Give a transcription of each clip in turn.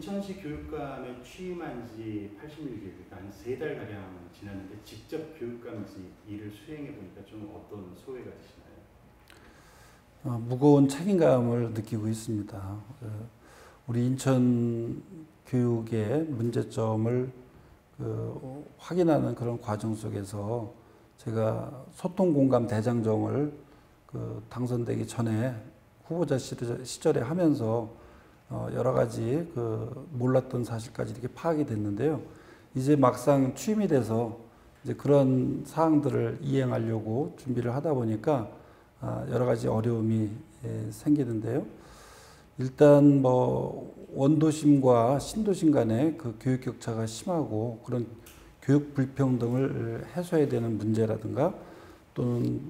인천시 교육감에 취임한 지 80일, 그러니까 한 3달가량 지났는데 직접 교육감직 일을 수행해 보니까 좀 어떤 소회가 되시나요? 무거운 책임감을 느끼고 있습니다. 우리 인천 교육의 문제점을 확인하는 그런 과정 속에서 제가 소통공감 대장정을 당선되기 전에 후보자 시절에 하면서 여러 가지 몰랐던 사실까지 이렇게 파악이 됐는데요. 이제 막상 취임이 돼서 이제 그런 사항들을 이행하려고 준비를 하다 보니까 여러 가지 어려움이 생기는데요. 일단 원도심과 신도심 간의 그 교육 격차가 심하고 그런 교육 불평등을 해소해야 되는 문제라든가 또는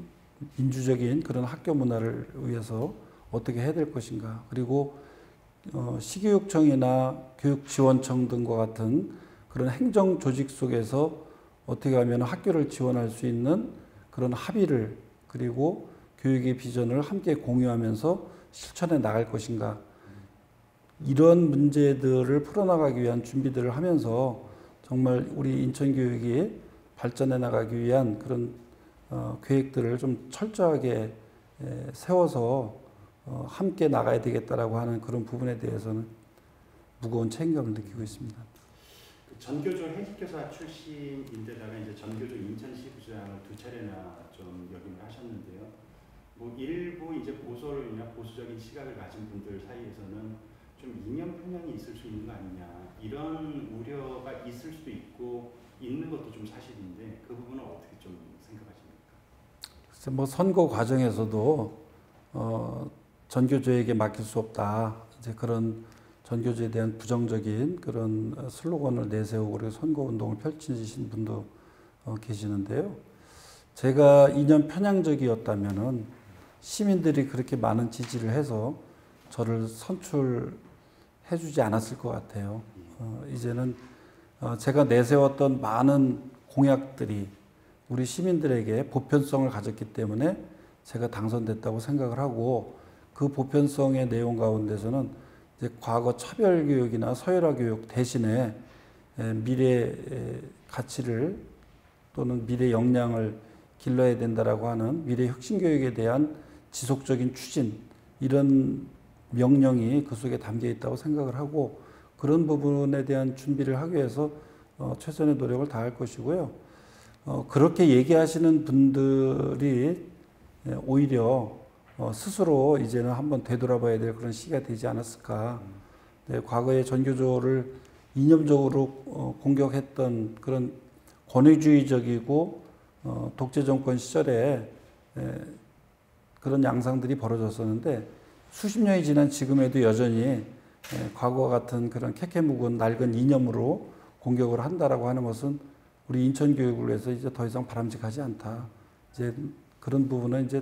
민주적인 그런 학교 문화를 위해서 어떻게 해야 될 것인가, 그리고 시교육청이나 교육지원청 등과 같은 그런 행정 조직 속에서 어떻게 하면 학교를 지원할 수 있는 그런 합의를, 그리고 교육의 비전을 함께 공유하면서 실천해 나갈 것인가, 이런 문제들을 풀어나가기 위한 준비들을 하면서 정말 우리 인천교육이 발전해 나가기 위한 그런 계획들을 좀 철저하게 세워서 함께 나가야 되겠다라고 하는 그런 부분에 대해서는 무거운 책임감을 느끼고 있습니다. 전교조 해직교사 출신인데다가 이제 전교조 인천시 부장을 2차례나 좀 역임을 하셨는데요. 일부 이제 보수론이나 보수적인 시각을 가진 분들 사이에서는 좀 이념 편향이 있을 수 있는 거 아니냐, 이런 우려가 있을 수도 있고 있는 것도 좀 사실인데 그 부분은 어떻게 좀 생각하십니까? 글쎄 선거 과정에서도 전교조에게 맡길 수 없다, 이제 그런 전교조에 대한 부정적인 그런 슬로건을 내세우고 그리고 선거 운동을 펼치신 분도 계시는데요. 제가 이념 편향적이었다면은 시민들이 그렇게 많은 지지를 해서 저를 선출해주지 않았을 것 같아요. 이제는 제가 내세웠던 많은 공약들이 우리 시민들에게 보편성을 가졌기 때문에 제가 당선됐다고 생각을 하고, 그 보편성의 내용 가운데서는 이제 과거 차별교육이나 서열화교육 대신에 미래 가치를 또는 미래 역량을 길러야 된다라고 하는 미래 혁신교육에 대한 지속적인 추진, 이런 명령이 그 속에 담겨 있다고 생각을 하고, 그런 부분에 대한 준비를 하기 위해서 최선의 노력을 다할 것이고요. 그렇게 얘기하시는 분들이 오히려 스스로 이제는 한번 되돌아봐야 될 그런 시기가 되지 않았을까. 과거에 전교조를 이념적으로 공격했던 그런 권위주의적이고 독재 정권 시절에 그런 양상들이 벌어졌었는데, 수십 년이 지난 지금에도 여전히 과거와 같은 그런 캐캐묵은 낡은 이념으로 공격을 한다라고 하는 것은 우리 인천 교육을 위해서 이제 더 이상 바람직하지 않다. 이제 그런 부분은 이제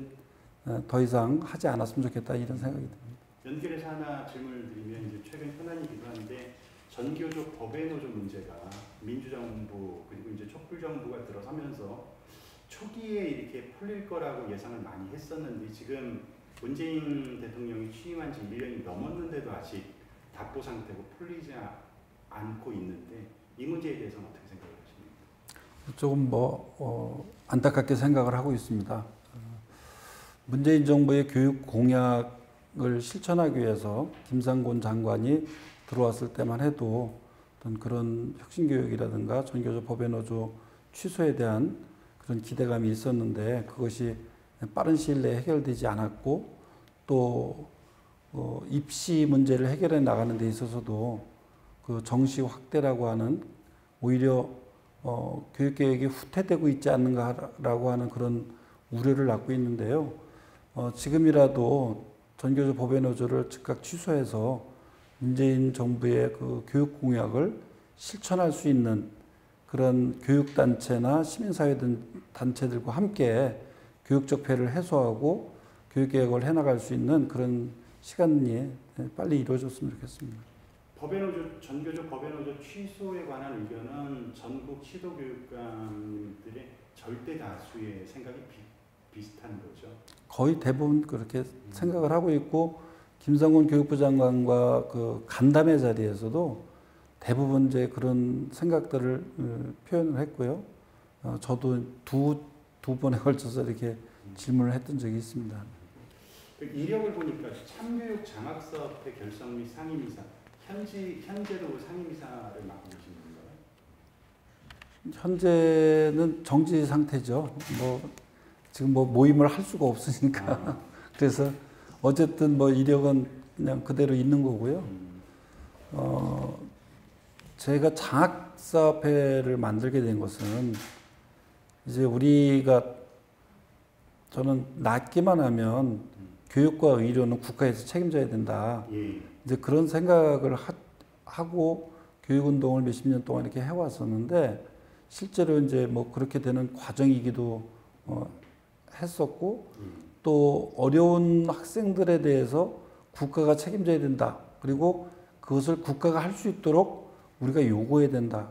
더 이상 하지 않았으면 좋겠다, 이런 생각이 듭니다. 연결해서 하나 질문을 드리면, 이제 최근 현안이기도 한데 전교조 법외 노조 문제가 민주정부 그리고 이제 촛불정부가 들어서면서 초기에 이렇게 풀릴 거라고 예상을 많이 했었는데, 지금 문재인 대통령이 취임한 지 1년이 넘었는데도 아직 답보 상태고 풀리지 않고 있는데, 이 문제에 대해서는 어떻게 생각하십니까? 조금 안타깝게 생각을 하고 있습니다. 문재인 정부의 교육 공약을 실천하기 위해서 김상곤 장관이 들어왔을 때만 해도 어떤 그런 혁신교육이라든가 전교조 법외노조 취소에 대한 그런 기대감이 있었는데, 그것이 빠른 시일 내에 해결되지 않았고, 또 입시 문제를 해결해 나가는 데 있어서도 그 정시 확대라고 하는, 오히려 교육계획이 후퇴되고 있지 않는가라고 하는 그런 우려를 낳고 있는데요. 지금이라도 전교조 법외노조를 즉각 취소해서 문재인 정부의 그 교육 공약을 실천할 수 있는 그런 교육단체나 시민사회 단체들과 함께 교육적 폐를 해소하고 교육개혁을 해나갈 수 있는 그런 시간이 빨리 이루어졌으면 좋겠습니다. 전교조 법외노조 취소에 관한 의견은 전국 시도교육감들의 절대 다수의 생각이 비슷한 거죠. 거의 대부분 그렇게 생각을 하고 있고, 김상곤 교육부 장관과 그 간담회 자리에서도 대부분 이제 그런 생각들을 표현을 했고요. 저도 두 번에 걸쳐서 이렇게 질문을 했던 적이 있습니다. 그 이력을 보니까 참교육 장학사업회 결성 및 상임이사, 현재도 상임이사를 맡고 계시는 건가요? 현재는 정지 상태죠. 지금 모임을 할 수가 없으니까. 그래서 어쨌든 이력은 그냥 그대로 있는 거고요. 제가 장학사업회를 만들게 된 것은 이제 저는 낫기만 하면 교육과 의료는 국가에서 책임져야 된다. 예. 이제 그런 생각을 하고 교육운동을 몇십 년 동안 이렇게 해왔었는데 실제로 이제 그렇게 되는 과정이기도 했었고 또 어려운 학생들에 대해서 국가가 책임져야 된다. 그리고 그것을 국가가 할 수 있도록 우리가 요구해야 된다.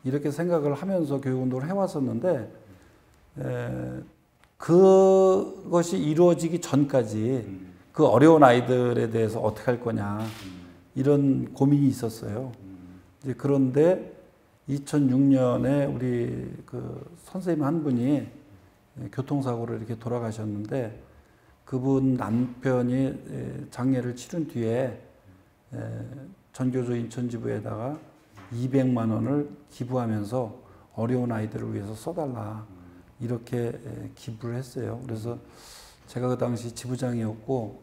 이렇게 생각을 하면서 교육운동을 해왔었는데 그것이 이루어지기 전까지 그 어려운 아이들에 대해서 어떻게 할 거냐 이런 고민이 있었어요. 이제 그런데 2006년에 우리 그 선생님 한 분이 교통사고로 이렇게 돌아가셨는데 그분 남편이 장례를 치른 뒤에 전교조 인천지부에다가 200만 원을 기부하면서 어려운 아이들을 위해서 써달라 이렇게 기부를 했어요. 그래서 제가 그 당시 지부장이었고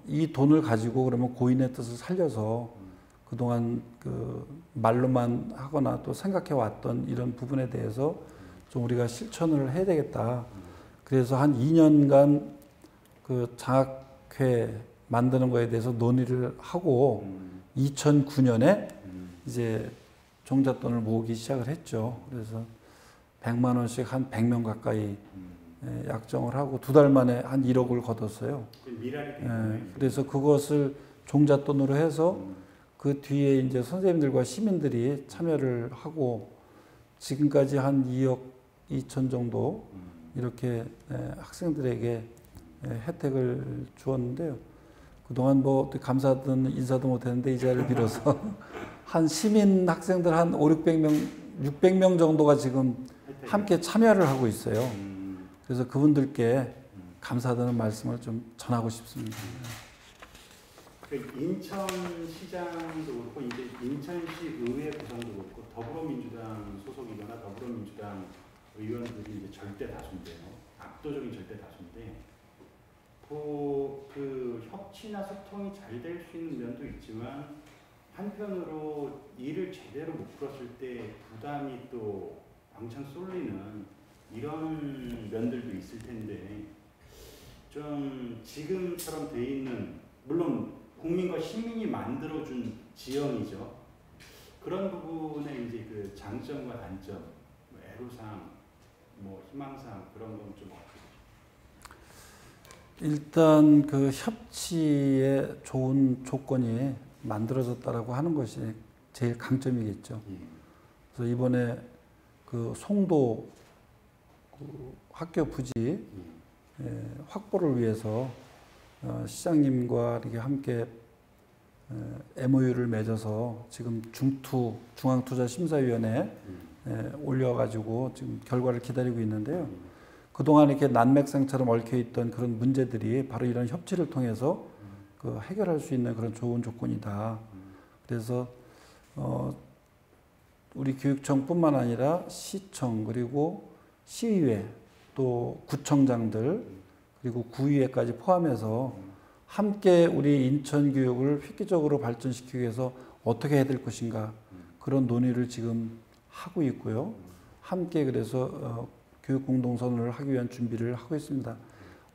이 돈을 가지고 그러면 고인의 뜻을 살려서 그동안 그 말로만 하거나 또 생각해 왔던 이런 부분에 대해서 좀 우리가 실천을 해야 되겠다. 그래서 한 2년간 그 장학회 만드는 거에 대해서 논의를 하고 2009년에 이제 종잣돈을 모으기 시작을 했죠. 그래서 100만 원씩 한 100명 가까이 약정을 하고 2달 만에 한 1억을 거뒀어요. 그래서 그것을 종잣돈으로 해서 그 뒤에 이제 선생님들과 시민들이 참여를 하고 지금까지 한 2억 2천 정도 이렇게 학생들에게 혜택을 주었는데요. 그동안 감사든 인사도 못했는데 이 자리를 빌어서 한 시민 학생들 한 500명, 600명 정도가 지금 함께 참여를 하고 있어요. 그래서 그분들께 감사드리는 말씀을 좀 전하고 싶습니다. 인천시장도 그렇고 이제 인천시 의회 구성도 그렇고 더불어민주당 소속이거나 더불어민주당 의원들이 이제 절대 다수인데요. 압도적인 절대 다수인데 그 협치나 소통이 잘 될 수 있는 면도 있지만 한편으로 일을 제대로 못 풀었을 때 부담이 또 왕창 쏠리는 이런 면들도 있을 텐데 좀 지금처럼 돼 있는 물론 국민과 시민이 만들어준 지형이죠. 그런 부분에 이제 그 장점과 단점, 애로사항, 희망사항 그런 건 좀 어떻게 보십니까? 일단 그 협치에 좋은 조건이 만들어졌다라고 하는 것이 제일 강점이겠죠. 그래서 이번에 그 송도 그 학교 부지 확보를 위해서 시장님과 이렇게 함께 MOU를 맺어서 지금 중앙투자심사위원회에 올려가지고 지금 결과를 기다리고 있는데요. 그동안 이렇게 난맥상처럼 얽혀있던 그런 문제들이 바로 이런 협치를 통해서 그 해결할 수 있는 그런 좋은 조건이다. 그래서 우리 교육청뿐만 아니라 시청 그리고 시의회 또 구청장들 그리고 구의회까지 포함해서 함께 우리 인천 교육을 획기적으로 발전시키기 위해서 어떻게 해야 될 것인가 그런 논의를 지금 하고 있고요. 함께 그래서 교육 공동선언을 하기 위한 준비를 하고 있습니다.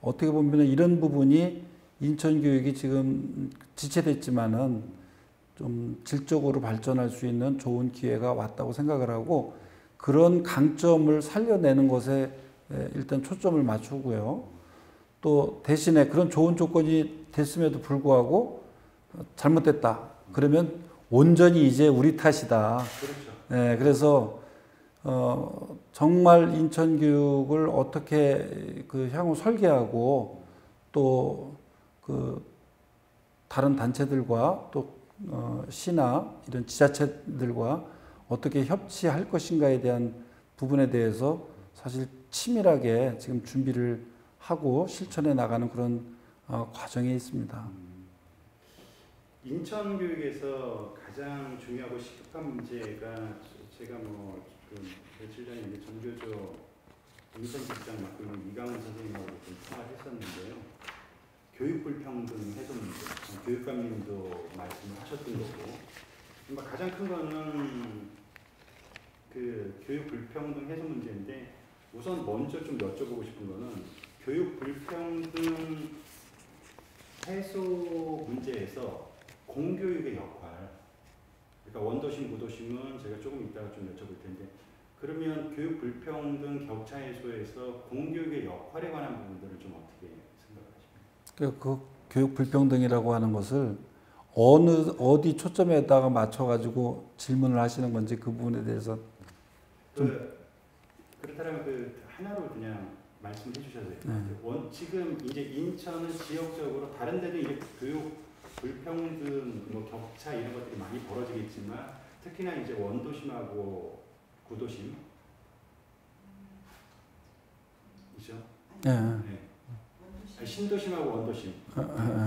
어떻게 보면 이런 부분이 인천 교육이 지금 지체됐지만은 좀 질적으로 발전할 수 있는 좋은 기회가 왔다고 생각을 하고 그런 강점을 살려내는 것에 일단 초점을 맞추고요. 또 대신에 그런 좋은 조건이 됐음에도 불구하고 잘못됐다. 그러면 온전히 이제 우리 탓이다. 그렇죠. 네, 그래서 정말 인천 교육을 어떻게 그 향후 설계하고 또 그 다른 단체들과 또 시나 이런 지자체들과 어떻게 협치할 것인가에 대한 부분에 대해서 사실 치밀하게 지금 준비를 하고 실천해 나가는 그런 과정에 있습니다. 인천 교육에서 가장 중요하고 시급한 문제가 제가 그 며칠 전에 이제 전교조 인천실장 맡고 있는 이강훈 선생님하고 좀 통화를 했었는데요. 교육 불평등 해소 문제, 교육감님도 말씀을 하셨던 거고, 가장 큰 거는 그 교육 불평등 해소 문제인데, 우선 먼저 좀 여쭤보고 싶은 거는 교육 불평등 해소 문제에서 공교육의 역할, 그러니까 원도심, 구도심은 제가 조금 이따가 좀 여쭤볼 텐데, 그러면 교육 불평등 격차 해소에서 공교육의 역할에 관한 부분들을 좀 어떻게 생각하십니까? 그 교육 불평등이라고 하는 것을 어디 초점에다가 맞춰가지고 질문을 하시는 건지 그 부분에 대해서 그렇다면 하나로 그냥 말씀해 주셔도 돼요. 지금 이제 인천은 지역적으로 다른 데도 이제 교육 불평등, 격차 이런 것들이 많이 벌어지겠지만 특히나 이제 원도심하고 구도심, 그죠? 네. 신도심하고 원도심,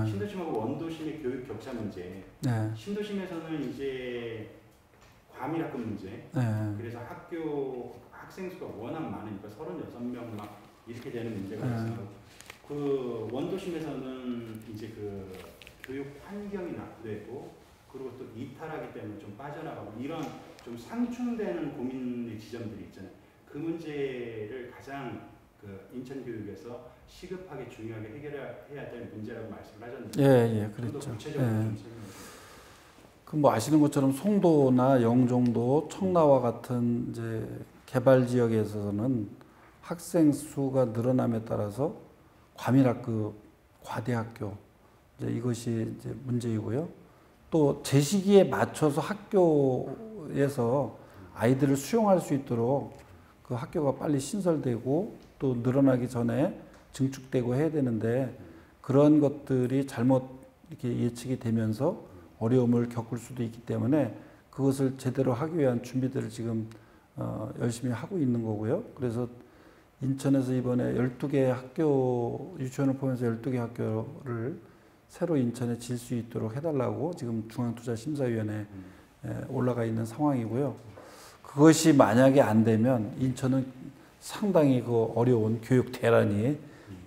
신도심하고 원도심의 교육 격차 문제. 네. 신도심에서는 이제 과밀학급 문제. 네. 그래서 학생 수가 워낙 많으니까 36명 막 이렇게 되는 문제가 있어요. 그 원도심에서는 이제 그 교육 환경이 낙후되고 그리고 또 이탈하기 때문에 좀 빠져나가고 이런 좀 상충되는 고민의 지점들이 있잖아요. 그 문제를 가장 그 인천교육에서 시급하게 중요하게 해결해야 될 문제라고 말씀을 하셨는데, 예, 그렇죠. 좀 구체적으로 좀 설명해 주세요. 그 아시는 것처럼 송도나 영종도, 청라와 같은 이제 개발 지역에서는 학생 수가 늘어남에 따라서 과밀학급, 과대학교 이것이 이제 문제이고요. 또 제 시기에 맞춰서 학교에서 아이들을 수용할 수 있도록 그 학교가 빨리 신설되고 또 늘어나기 전에 증축되고 해야 되는데 그런 것들이 잘못 이렇게 예측이 되면서 어려움을 겪을 수도 있기 때문에 그것을 제대로 하기 위한 준비들을 지금 열심히 하고 있는 거고요. 그래서 인천에서 이번에 12개 학교, 유치원을 포함해서 12개 학교를 새로 인천에 질 수 있도록 해달라고 지금 중앙투자심사위원회에 올라가 있는 상황이고요. 그것이 만약에 안 되면 인천은 상당히 그 어려운 교육 대란이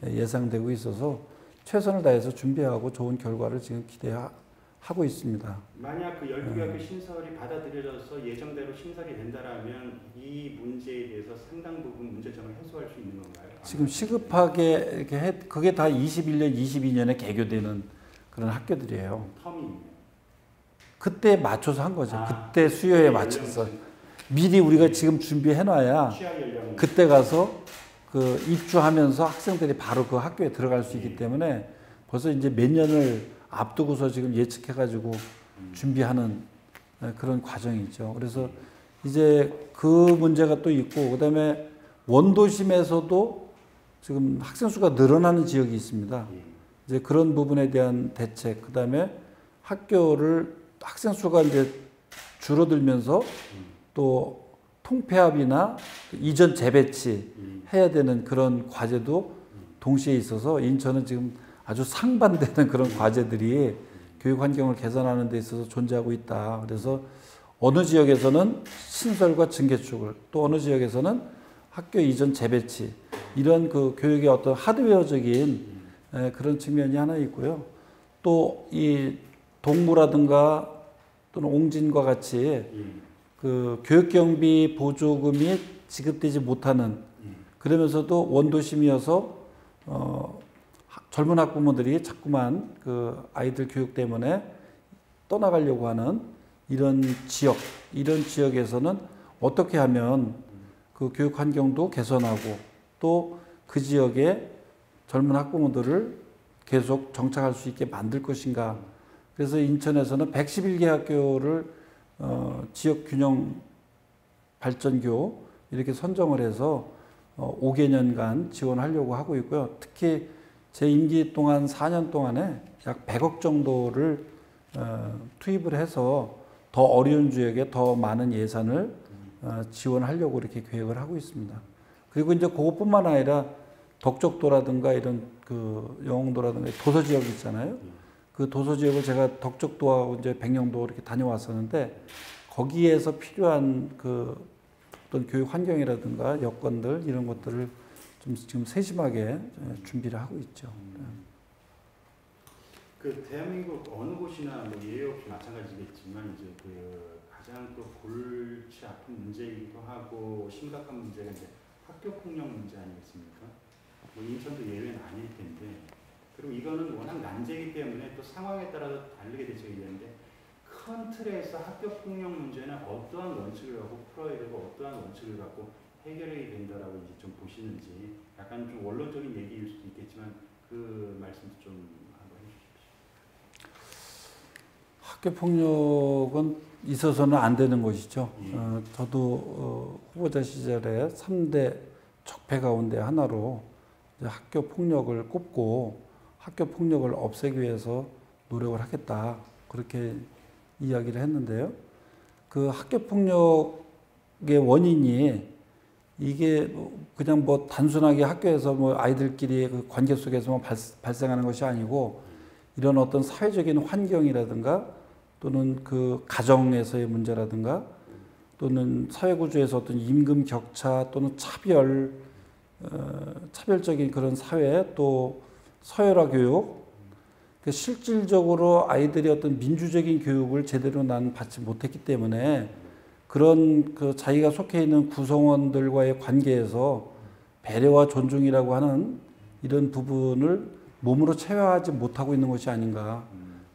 예상되고 있어서 최선을 다해서 준비하고 좋은 결과를 지금 기대하고 있습니다. 만약 그 12개 학교 신설이 받아들여져서 예정대로 신설이 된다면 이 문제에 대해서 상당 부분 문제점을 해소할 수 있는 건가요? 지금 시급하게 이렇게 그게 다 21년, 22년에 개교되는 그런 학교들이에요. 텀이 그때 맞춰서 한 거죠. 그때 수요에 맞춰서 미리 우리가 지금 준비해놔야 그때 가서 그 입주하면서 학생들이 바로 그 학교에 들어갈 수 있기 때문에 벌써 이제 몇 년을 앞두고서 지금 예측해가지고 준비하는 그런 과정이죠. 그래서 이제 그 문제가 또 있고 그다음에 원도심에서도 지금 학생 수가 늘어나는 지역이 있습니다. 이제 그런 부분에 대한 대책, 그다음에 학생 수가 이제 줄어들면서 또 통폐합이나 이전 재배치 해야 되는 그런 과제도 동시에 있어서 인천은 지금 아주 상반되는 그런 과제들이 교육 환경을 개선하는 데 있어서 존재하고 있다. 그래서 어느 지역에서는 신설과 증개축을, 또 어느 지역에서는 학교 이전 재배치, 이런 그 교육의 어떤 하드웨어적인 그런 측면이 하나 있고요. 또 이 동부라든가 또는 옹진과 같이 그 교육경비 보조금이 지급되지 못하는, 그러면서도 원도심이어서 젊은 학부모들이 자꾸만 그 아이들 교육 때문에 떠나가려고 하는 이런 지역에서는 어떻게 하면 그 교육 환경도 개선하고 또 그 지역에 젊은 학부모들을 계속 정착할 수 있게 만들 것인가. 그래서 인천에서는 111개 학교를 지역 균형 발전교 이렇게 선정을 해서 5개년간 지원하려고 하고 있고요. 특히 제 임기 동안 4년 동안에 약 100억 정도를 투입을 해서 더 어려운 지역에 더 많은 예산을 지원하려고 이렇게 계획을 하고 있습니다. 그리고 이제 그것뿐만 아니라 덕적도라든가 이런 그 영흥도라든가 도서 지역 있잖아요. 그 도서 지역을 제가 덕적도하고 이제 백령도 이렇게 다녀왔었는데 거기에서 필요한 그 어떤 교육 환경이라든가 여건들 이런 것들을 좀 지금 세심하게 준비를 하고 있죠. 그 대한민국 어느 곳이나 뭐 예외 없이 마찬가지겠지만 이제 그 가장 또 골치 아픈 문제이기도 하고 심각한 문제가 이제 학교 폭력 문제 아니겠습니까? 뭐 인천도 예외는 아닐 텐데 그리고 이거는 워낙 난제이기 때문에 또 상황에 따라서 다르게 대처해야 되는데 큰 틀에서 학교 폭력 문제는 어떠한 원칙을 갖고 풀어야 되고 어떠한 원칙을 갖고 해결해야 된다라고 이제 좀 보시는지 약간 좀 원론적인 얘기일 수도 있겠지만 그 말씀도 좀 한번 해주십시오. 학교 폭력은 있어서는 안 되는 것이죠. 저도 후보자 시절에 3대 적폐 가운데 하나로 이제 학교 폭력을 꼽고 학교 폭력을 없애기 위해서 노력을 하겠다 그렇게 이야기를 했는데요. 그 학교 폭력의 원인이 이게 그냥 뭐 단순하게 학교에서 뭐 아이들끼리 그 관계 속에서만 발생하는 것이 아니고 이런 어떤 사회적인 환경이라든가 또는 그 가정에서의 문제라든가 또는 사회구조에서 어떤 임금 격차 또는 차별적인 그런 사회 또 서열화 교육 실질적으로 아이들이 어떤 민주적인 교육을 제대로 난 받지 못했기 때문에 그런 그 자기가 속해 있는 구성원들과의 관계에서 배려와 존중이라고 하는 이런 부분을 몸으로 체화하지 못하고 있는 것이 아닌가.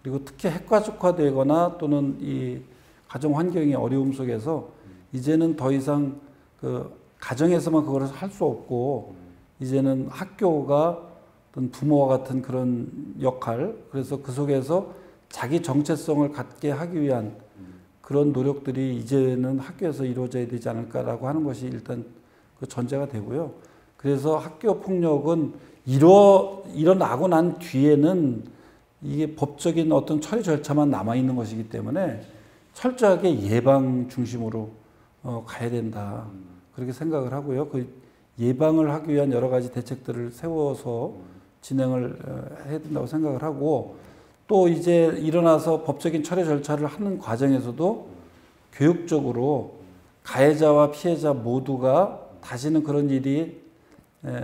그리고 특히 핵가족화되거나 또는 이 가정 환경의 어려움 속에서 이제는 더 이상 그 가정에서만 그걸 할 수 없고 이제는 학교가 어떤 부모와 같은 그런 역할, 그래서 그 속에서 자기 정체성을 갖게 하기 위한 그런 노력들이 이제는 학교에서 이루어져야 되지 않을까라고 하는 것이 일단 그 전제가 되고요. 그래서 학교 폭력은 일어나고 난 뒤에는 이게 법적인 어떤 처리 절차만 남아있는 것이기 때문에 철저하게 예방 중심으로 가야 된다. 그렇게 생각을 하고요. 그 예방을 하기 위한 여러 가지 대책들을 세워서 진행을 해야 된다고 생각을 하고 또 이제 일어나서 법적인 처리 절차를 하는 과정에서도 교육적으로 가해자와 피해자 모두가 다시는 그런 일이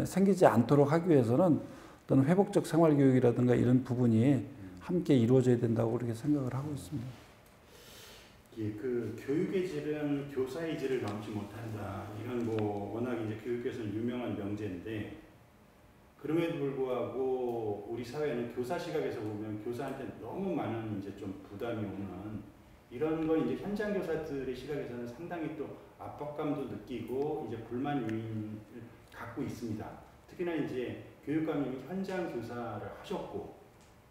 생기지 않도록 하기 위해서는 어떤 회복적 생활교육이라든가 이런 부분이 함께 이루어져야 된다고 그렇게 생각을 하고 있습니다. 예, 그 교육의 질은 교사의 질을 넘지 못한다. 이건 뭐 워낙 이제 교육에서는 유명한 명제인데 그럼에도 불구하고 우리 사회는 교사 시각에서 보면 교사한테 너무 많은 이제 좀 부담이 오는 이런 건 이제 현장 교사들의 시각에서는 상당히 또 압박감도 느끼고 이제 불만 요인을 갖고 있습니다. 특히나 이제 교육감님이 현장 교사를 하셨고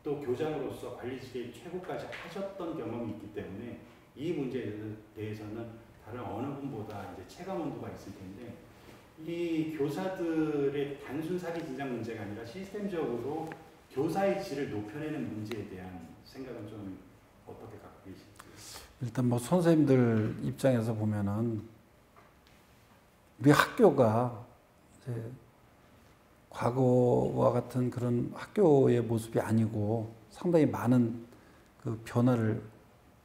또 교장으로서 관리직의 최고까지 하셨던 경험이 있기 때문에 이 문제에 대해서는 다른 어느 분보다 이제 체감 온도가 있을 텐데 이 교사들의 단순 사기 진작 문제가 아니라 시스템적으로 교사의 질을 높여내는 문제에 대한 생각은 좀 어떻게 갖고 계실지? 일단 뭐 선생님들 입장에서 보면은 우리 학교가 이제 과거와 같은 그런 학교의 모습이 아니고 상당히 많은 그 변화를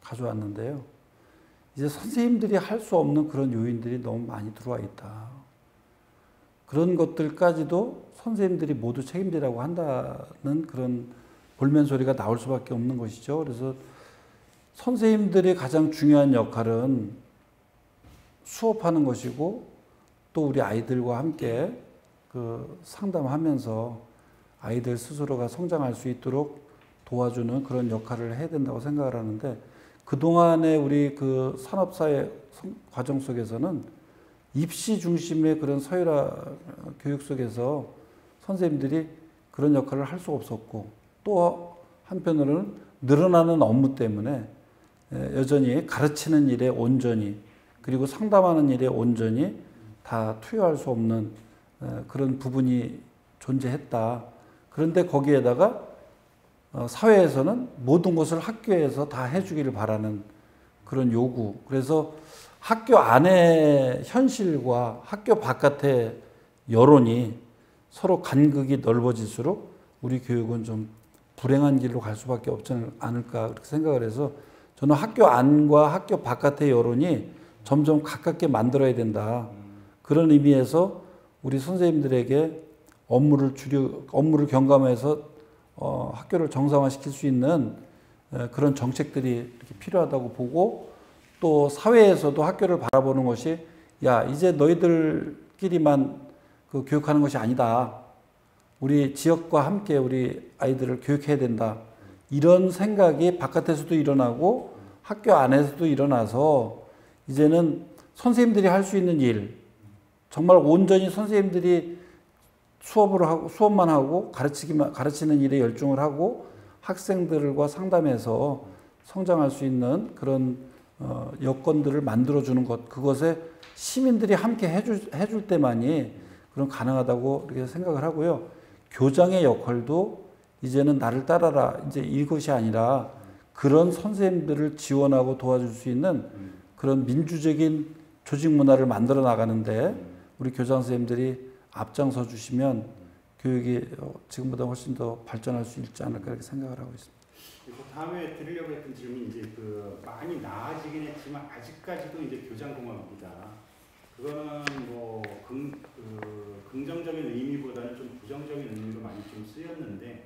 가져왔는데요. 이제 선생님들이 할 수 없는 그런 요인들이 너무 많이 들어와 있다. 그런 것들까지도 선생님들이 모두 책임지라고 한다는 그런 볼멘 소리가 나올 수밖에 없는 것이죠. 그래서 선생님들의 가장 중요한 역할은 수업하는 것이고 또 우리 아이들과 함께 그 상담하면서 아이들 스스로가 성장할 수 있도록 도와주는 그런 역할을 해야 된다고 생각을 하는데 그동안의 우리 그 산업사회 과정 속에서는 입시 중심의 그런 서열화 교육 속에서 선생님들이 그런 역할을 할 수 없었고 또 한편으로는 늘어나는 업무 때문에 여전히 가르치는 일에 온전히 그리고 상담하는 일에 온전히 다 투여할 수 없는 그런 부분이 존재했다. 그런데 거기에다가 사회에서는 모든 것을 학교에서 다 해주기를 바라는 그런 요구. 그래서 학교 안의 현실과 학교 바깥의 여론이 서로 간극이 넓어질수록 우리 교육은 좀 불행한 길로 갈 수밖에 없지 않을까 그렇게 생각을 해서 저는 학교 안과 학교 바깥의 여론이 점점 가깝게 만들어야 된다. 그런 의미에서 우리 선생님들에게 업무를 경감해서 학교를 정상화시킬 수 있는 그런 정책들이 이렇게 필요하다고 보고 또 사회에서도 학교를 바라보는 것이 야 이제 너희들끼리만 그 교육하는 것이 아니다. 우리 지역과 함께 우리 아이들을 교육해야 된다. 이런 생각이 바깥에서도 일어나고 학교 안에서도 일어나서 이제는 선생님들이 할 수 있는 일, 정말 온전히 선생님들이 수업만 하고 가르치는 일에 열중을 하고 학생들과 상담해서 성장할 수 있는 그런 여건들을 만들어주는 것, 그것에 시민들이 함께 해줄 때만이 그런 가능하다고 이렇게 생각을 하고요. 교장의 역할도 이제는 나를 따라라 이제 이것이 아니라 그런 선생님들을 지원하고 도와줄 수 있는 그런 민주적인 조직 문화를 만들어 나가는데 우리 교장 선생님들이 앞장서 주시면 교육이 지금보다 훨씬 더 발전할 수 있지 않을까 이렇게 생각을 하고 있습니다. 그리고 다음에 드리려고 했던 질문이 이제 많이 나아지긴 했지만 아직까지도 이제 교장공학이다. 그거는 뭐 긍정적인 의미보다는 좀 부정적인 의미로 많이 좀 쓰였는데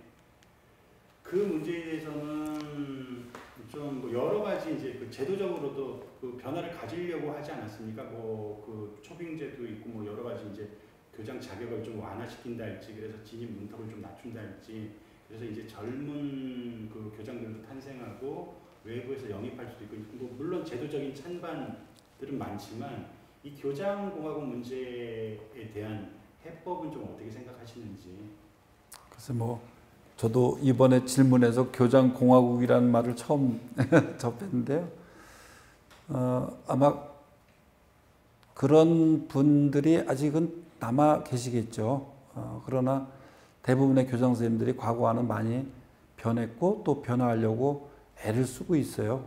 그 문제에 대해서는 좀 여러 가지 이제 제도적으로도 그 변화를 가지려고 하지 않았습니까? 그 초빙제도 있고 뭐 여러 가지 이제 교장 자격을 좀 완화시킨다 할지 그래서 진입 문턱을 좀 낮춘다 할지 그래서 이제 젊은 그 교장들도 탄생하고 외부에서 영입할 수도 있고 뭐 물론 제도적인 찬반들은 많지만 이 교장공학원 문제에 대한 해법은 좀 어떻게 생각하시는지. 그래서 뭐 저도 이번에 질문에서 교장공화국이라는 말을 처음 접했는데요. 아마 그런 분들이 아직은 남아 계시겠죠. 그러나 대부분의 교장 선생님들이 과거와는 많이 변했고 또 변화하려고 애를 쓰고 있어요.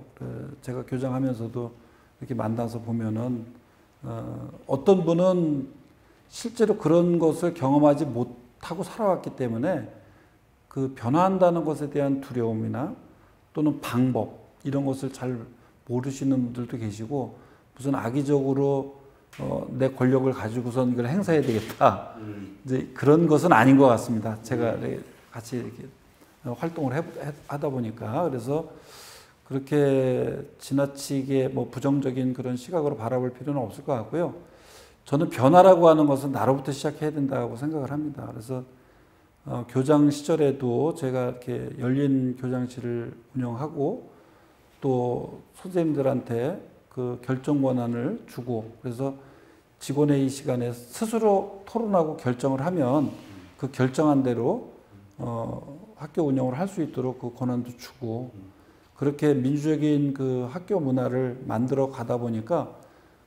제가 교장하면서도 이렇게 만나서 보면은 어떤 분은 실제로 그런 것을 경험하지 못하고 살아왔기 때문에 그 변화한다는 것에 대한 두려움이나 또는 방법 이런 것을 잘 모르시는 분들도 계시고 무슨 악의적으로 내 권력을 가지고선 이걸 행사해야 되겠다. 이제 그런 것은 아닌 것 같습니다. 제가 같이 이렇게 활동을 하다 보니까 그래서 그렇게 지나치게 뭐 부정적인 그런 시각으로 바라볼 필요는 없을 것 같고요. 저는 변화라고 하는 것은 나로부터 시작해야 된다고 생각을 합니다. 그래서 교장 시절에도 제가 이렇게 열린 교장실을 운영하고 또 선생님들한테 그 결정 권한을 주고 그래서 직원회의 시간에 스스로 토론하고 결정을 하면 그 결정한 대로 학교 운영을 할 수 있도록 그 권한도 주고 그렇게 민주적인 그 학교 문화를 만들어 가다 보니까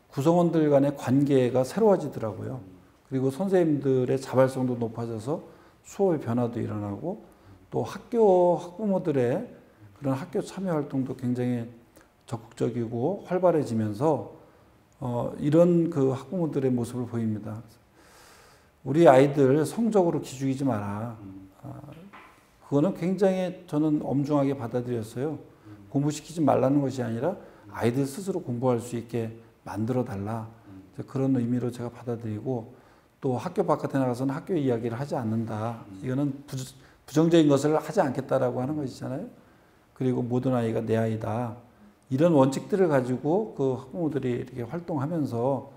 구성원들 간의 관계가 새로워지더라고요. 그리고 선생님들의 자발성도 높아져서 수업의 변화도 일어나고 또 학부모들의 그런 학교 참여 활동도 굉장히 적극적이고 활발해지면서 이런 그 학부모들의 모습을 보입니다. 우리 아이들 성적으로 기죽이지 마라. 그거는 굉장히 저는 엄중하게 받아들였어요. 공부시키지 말라는 것이 아니라 아이들 스스로 공부할 수 있게 만들어 달라. 그런 의미로 제가 받아들이고 또 학교 바깥에 나가서는 학교 이야기를 하지 않는다. 이거는 부정적인 것을 하지 않겠다라고 하는 것이잖아요. 그리고 모든 아이가 내 아이다. 이런 원칙들을 가지고 그 학부모들이 이렇게 활동하면서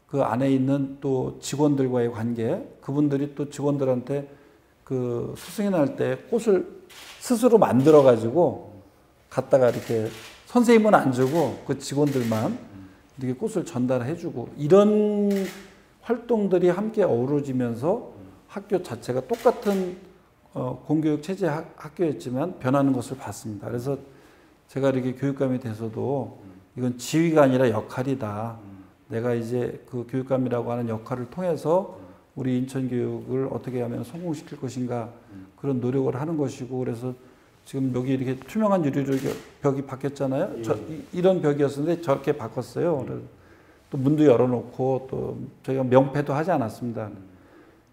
그 안에 있는 또 직원들과의 관계, 그분들이 또 직원들한테 그 스승이 날 때 꽃을 스스로 만들어 가지고 갖다가 이렇게 선생님은 안 주고 그 직원들만 이렇게 꽃을 전달해 주고 이런 활동들이 함께 어우러지면서 학교 자체가 똑같은 공교육 체제 학교였지만 변하는 것을 봤습니다. 그래서 제가 이렇게 교육감이 돼서도 이건 지위가 아니라 역할이다. 내가 이제 그 교육감이라고 하는 역할을 통해서 우리 인천 교육을 어떻게 하면 성공시킬 것인가 그런 노력을 하는 것이고 그래서 지금 여기 이렇게 투명한 유리로 벽이 바뀌었잖아요. 이런 벽이었는데 저렇게 바꿨어요. 그래서 또 문도 열어놓고 또 저희가 명패도 하지 않았습니다.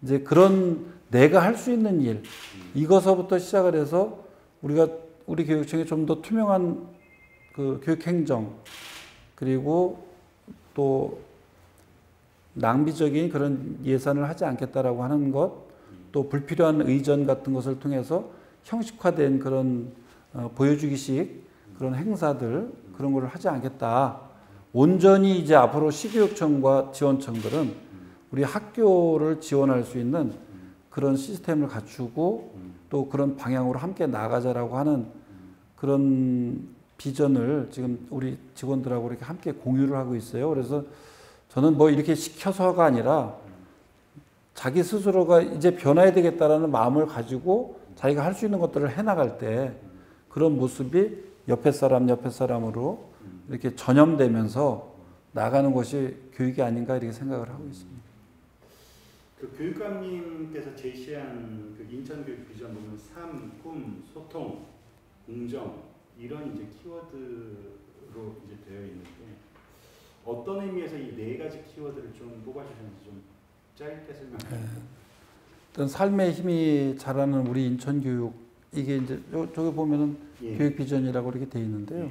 이제 그런 내가 할 수 있는 일 이것서부터 시작을 해서 우리 교육청에 좀 더 투명한 그 교육행정 그리고 또 낭비적인 그런 예산을 하지 않겠다라고 하는 것, 또 불필요한 의전 같은 것을 통해서 형식화된 그런 보여주기식 그런 행사들 그런 걸 하지 않겠다. 온전히 이제 앞으로 시교육청과 지원청들은 우리 학교를 지원할 수 있는 그런 시스템을 갖추고 또 그런 방향으로 함께 나가자라고 하는 그런 비전을 지금 우리 직원들하고 이렇게 함께 공유를 하고 있어요. 그래서 저는 뭐 이렇게 시켜서가 아니라 자기 스스로가 이제 변화해야 되겠다라는 마음을 가지고 자기가 할 수 있는 것들을 해나갈 때 그런 모습이 옆에 사람으로 이렇게 전염되면서 나가는 것이 교육이 아닌가 이렇게 생각을 하고 있습니다. 그 교육감님께서 제시한 그 인천교육 비전 보면 삶, 꿈, 소통, 공정 이런 이제 키워드로 이제 되어 있는데 어떤 의미에서 이 네 가지 키워드를 좀 뽑아주셨는지 좀 짧게 설명해 주세요. 어떤 삶의 힘이 자라는 우리 인천교육 이게 이제 저기 보면은 교육 비전이라고 이렇게 되어 있는데요.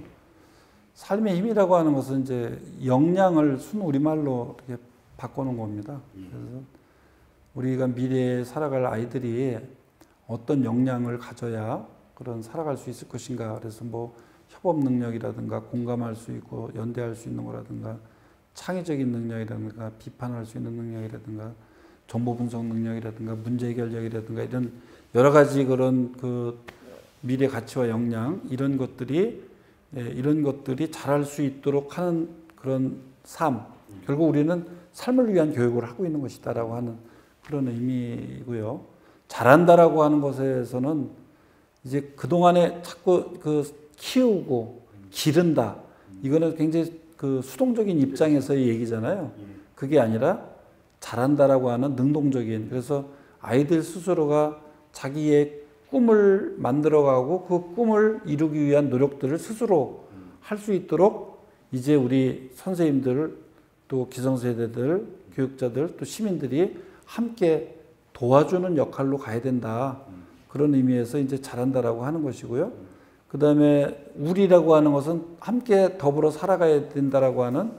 삶의 힘이라고 하는 것은 이제 역량을 순 우리말로 이렇게 바꿔놓은 겁니다. 그래서 우리가 미래에 살아갈 아이들이 어떤 역량을 가져야 그런 살아갈 수 있을 것인가. 그래서 뭐 협업 능력이라든가 공감할 수 있고 연대할 수 있는 거라든가 창의적인 능력이라든가 비판할 수 있는 능력이라든가 정보 분석 능력이라든가 문제 해결력이라든가 이런 여러 가지 그런 그 미래 가치와 역량 이런 것들이 자랄 수 있도록 하는 그런 삶. 결국 우리는 삶을 위한 교육을 하고 있는 것이다라고 하는 그런 의미고요. 잘한다라고 하는 것에서는 이제 그동안에 자꾸 그 키우고 기른다. 이거는 굉장히 그 수동적인 입장에서의 얘기잖아요. 그게 아니라 잘한다라고 하는 능동적인. 그래서 아이들 스스로가 자기의 꿈을 만들어가고 그 꿈을 이루기 위한 노력들을 스스로 할 수 있도록 이제 우리 선생님들 또 기성세대들 교육자들 또 시민들이 함께 도와주는 역할로 가야 된다. 그런 의미에서 이제 잘한다라고 하는 것이고요. 그 다음에 우리라고 하는 것은 함께 더불어 살아가야 된다라고 하는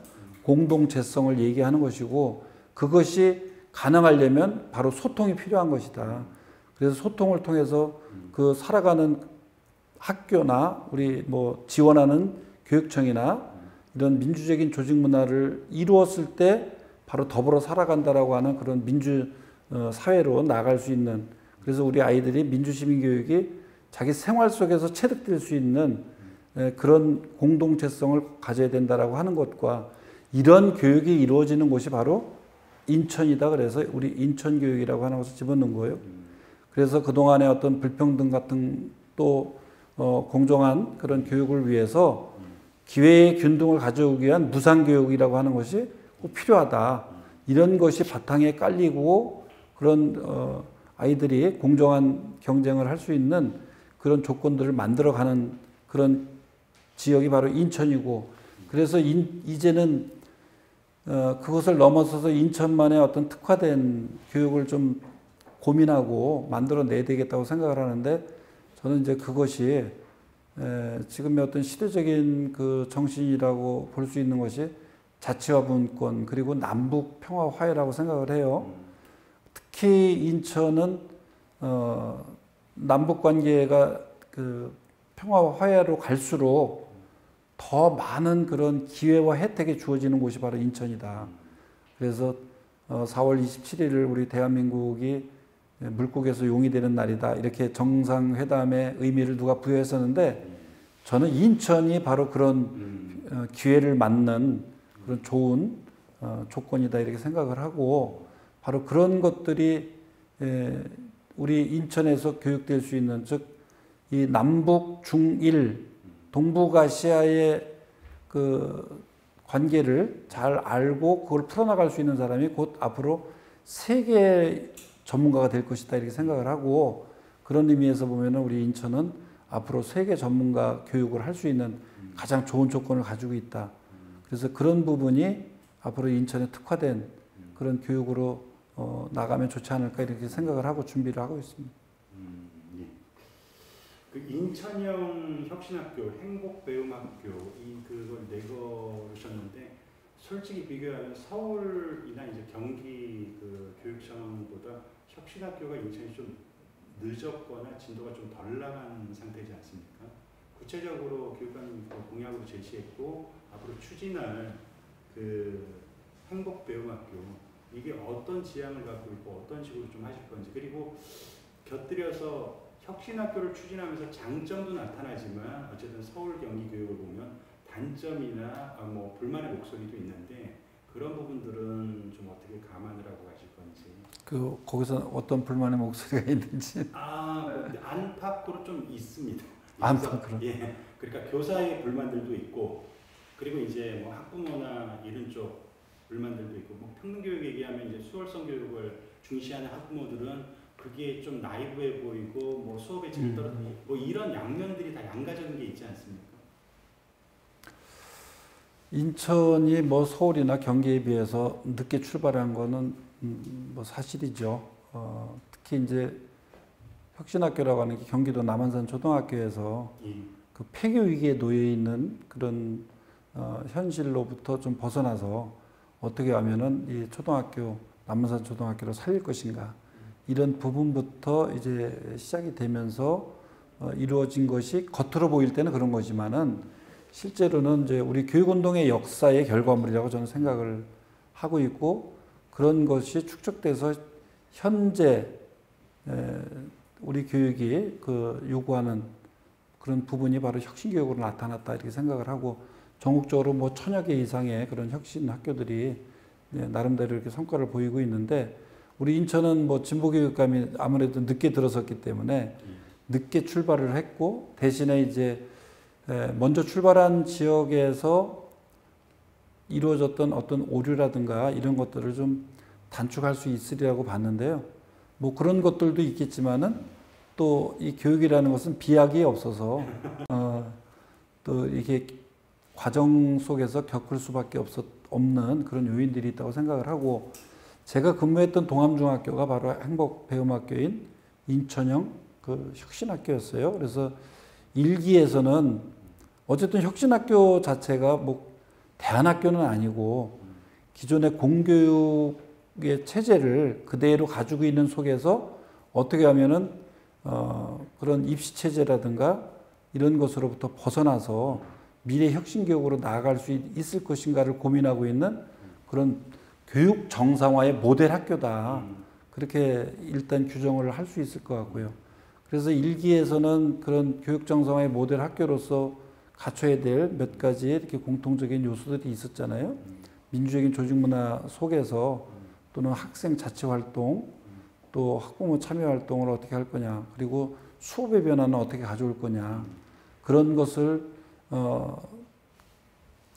공동체성을 얘기하는 것이고 그것이 가능하려면 바로 소통이 필요한 것이다. 그래서 소통을 통해서 그 살아가는 학교나 우리 뭐 지원하는 교육청이나 이런 민주적인 조직 문화를 이루었을 때 바로 더불어 살아간다라고 하는 그런 민주 사회로 나갈 수 있는 그래서 우리 아이들이 민주시민 교육이 자기 생활 속에서 체득될 수 있는 그런 공동체성을 가져야 된다라고 하는 것과 이런 교육이 이루어지는 곳이 바로 인천이다. 그래서 우리 인천교육이라고 하는 것을 집어넣은 거예요. 그래서 그동안의 어떤 불평등 같은 또 공정한 그런 교육을 위해서 기회의 균등을 가져오기 위한 무상교육이라고 하는 것이 꼭 필요하다. 이런 것이 바탕에 깔리고 그런 아이들이 공정한 경쟁을 할 수 있는 그런 조건들을 만들어가는 그런 지역이 바로 인천이고 그래서 이제는 그것을 넘어서서 인천만의 어떤 특화된 교육을 좀 고민하고 만들어내야 되겠다고 생각을 하는데 저는 이제 그것이 지금의 어떤 시대적인 그 정신이라고 볼 수 있는 것이 자치와 분권 그리고 남북 평화 화해라고 생각을 해요. 특히 인천은 남북 관계가 그 평화와 화해로 갈수록 더 많은 그런 기회와 혜택이 주어지는 곳이 바로 인천이다. 그래서 4월 27일을 우리 대한민국이 물고기에서 용이 되는 날이다. 이렇게 정상회담의 의미를 누가 부여했었는데 저는 인천이 바로 그런 기회를 맞는 그런 좋은 조건이다. 이렇게 생각을 하고 바로 그런 것들이 우리 인천에서 교육될 수 있는 즉 이 남북 중일 동북아시아의 그 관계를 잘 알고 그걸 풀어나갈 수 있는 사람이 곧 앞으로 세계 전문가가 될 것이다 이렇게 생각을 하고 그런 의미에서 보면은 우리 인천은 앞으로 세계 전문가 교육을 할 수 있는 가장 좋은 조건을 가지고 있다. 그래서 그런 부분이 앞으로 인천에 특화된 그런 교육으로 나가면 좋지 않을까 이렇게 생각을 하고 준비를 하고 있습니다. 예. 그 인천형 혁신학교, 행복배움학교 그걸 내걸으셨는데 솔직히 비교하면 서울이나 이제 경기 그 교육청보다 혁신학교가 인천이 좀 늦었거나 진도가 좀 덜 나간 상태지 않습니까? 구체적으로 교육관님 공약으로 제시했고 앞으로 추진할 그 행복배움학교 이게 어떤 지향을 갖고 있고 어떤 식으로 좀 하실 건지 그리고 곁들여서 혁신학교를 추진하면서 장점도 나타나지만 어쨌든 서울 경기 교육을 보면 단점이나 뭐 불만의 목소리도 있는데 그런 부분들은 좀 어떻게 감안을 하고 가실 건지. 그 거기서 어떤 불만의 목소리가 있는지. 안팎으로 좀 있습니다. 안팎으로. 예. 그러니까 교사의 불만들도 있고 그리고 이제 뭐 학부모나 이런 쪽 불만들도 있고 뭐 평등교육 얘기하면 이제 수월성 교육을 중시하는 학부모들은 그게 좀 나이브해 보이고 뭐 수업의 질 떨어지고 뭐 이런 양면들이 다 양가적인 게 있지 않습니까? 인천이 뭐 서울이나 경기에 비해서 늦게 출발한 거는 뭐 사실이죠. 특히 이제 혁신학교라고 하는 게 경기도 남한산 초등학교에서 그 폐교 위기에 놓여 있는 그런 현실로부터 좀 벗어나서 어떻게 하면은 이 초등학교 남한산 초등학교를 살릴 것인가 이런 부분부터 이제 시작이 되면서 이루어진 것이 겉으로 보일 때는 그런 거지만은 실제로는 이제 우리 교육운동의 역사의 결과물이라고 저는 생각을 하고 있고 그런 것이 축적돼서 현재 우리 교육이 그 요구하는 그런 부분이 바로 혁신교육으로 나타났다 이렇게 생각을 하고 전국적으로 뭐 1000여 개 이상의 그런 혁신 학교들이 나름대로 이렇게 성과를 보이고 있는데 우리 인천은 뭐 진보교육감이 아무래도 늦게 들어섰기 때문에 늦게 출발을 했고 대신에 이제 먼저 출발한 지역에서 이루어졌던 어떤 오류라든가 이런 것들을 좀 단축할 수 있으리라고 봤는데요. 뭐 그런 것들도 있겠지만은 또 이 교육이라는 것은 비약이 없어서 또 이게 과정 속에서 겪을 수밖에 없는 그런 요인들이 있다고 생각을 하고 제가 근무했던 동암중학교가 바로 행복배움학교인 인천형 그 혁신학교였어요. 그래서 1기에서는 어쨌든 혁신학교 자체가 뭐 대안학교는 아니고 기존의 공교육의 체제를 그대로 가지고 있는 속에서 어떻게 하면은 그런 입시 체제라든가 이런 것으로부터 벗어나서 미래 혁신 교육으로 나아갈 수 있을 것인가를 고민하고 있는 그런 교육 정상화의 모델 학교다. 그렇게 일단 규정을 할 수 있을 것 같고요. 그래서 1기에서는 그런 교육 정상화의 모델 학교로서 갖춰야 될 몇 가지 이렇게 공통적인 요소들이 있었잖아요. 민주적인 조직 문화 속에서 또는 학생 자치 활동, 또 학부모 참여 활동을 어떻게 할 거냐, 그리고 수업의 변화는 어떻게 가져올 거냐, 그런 것을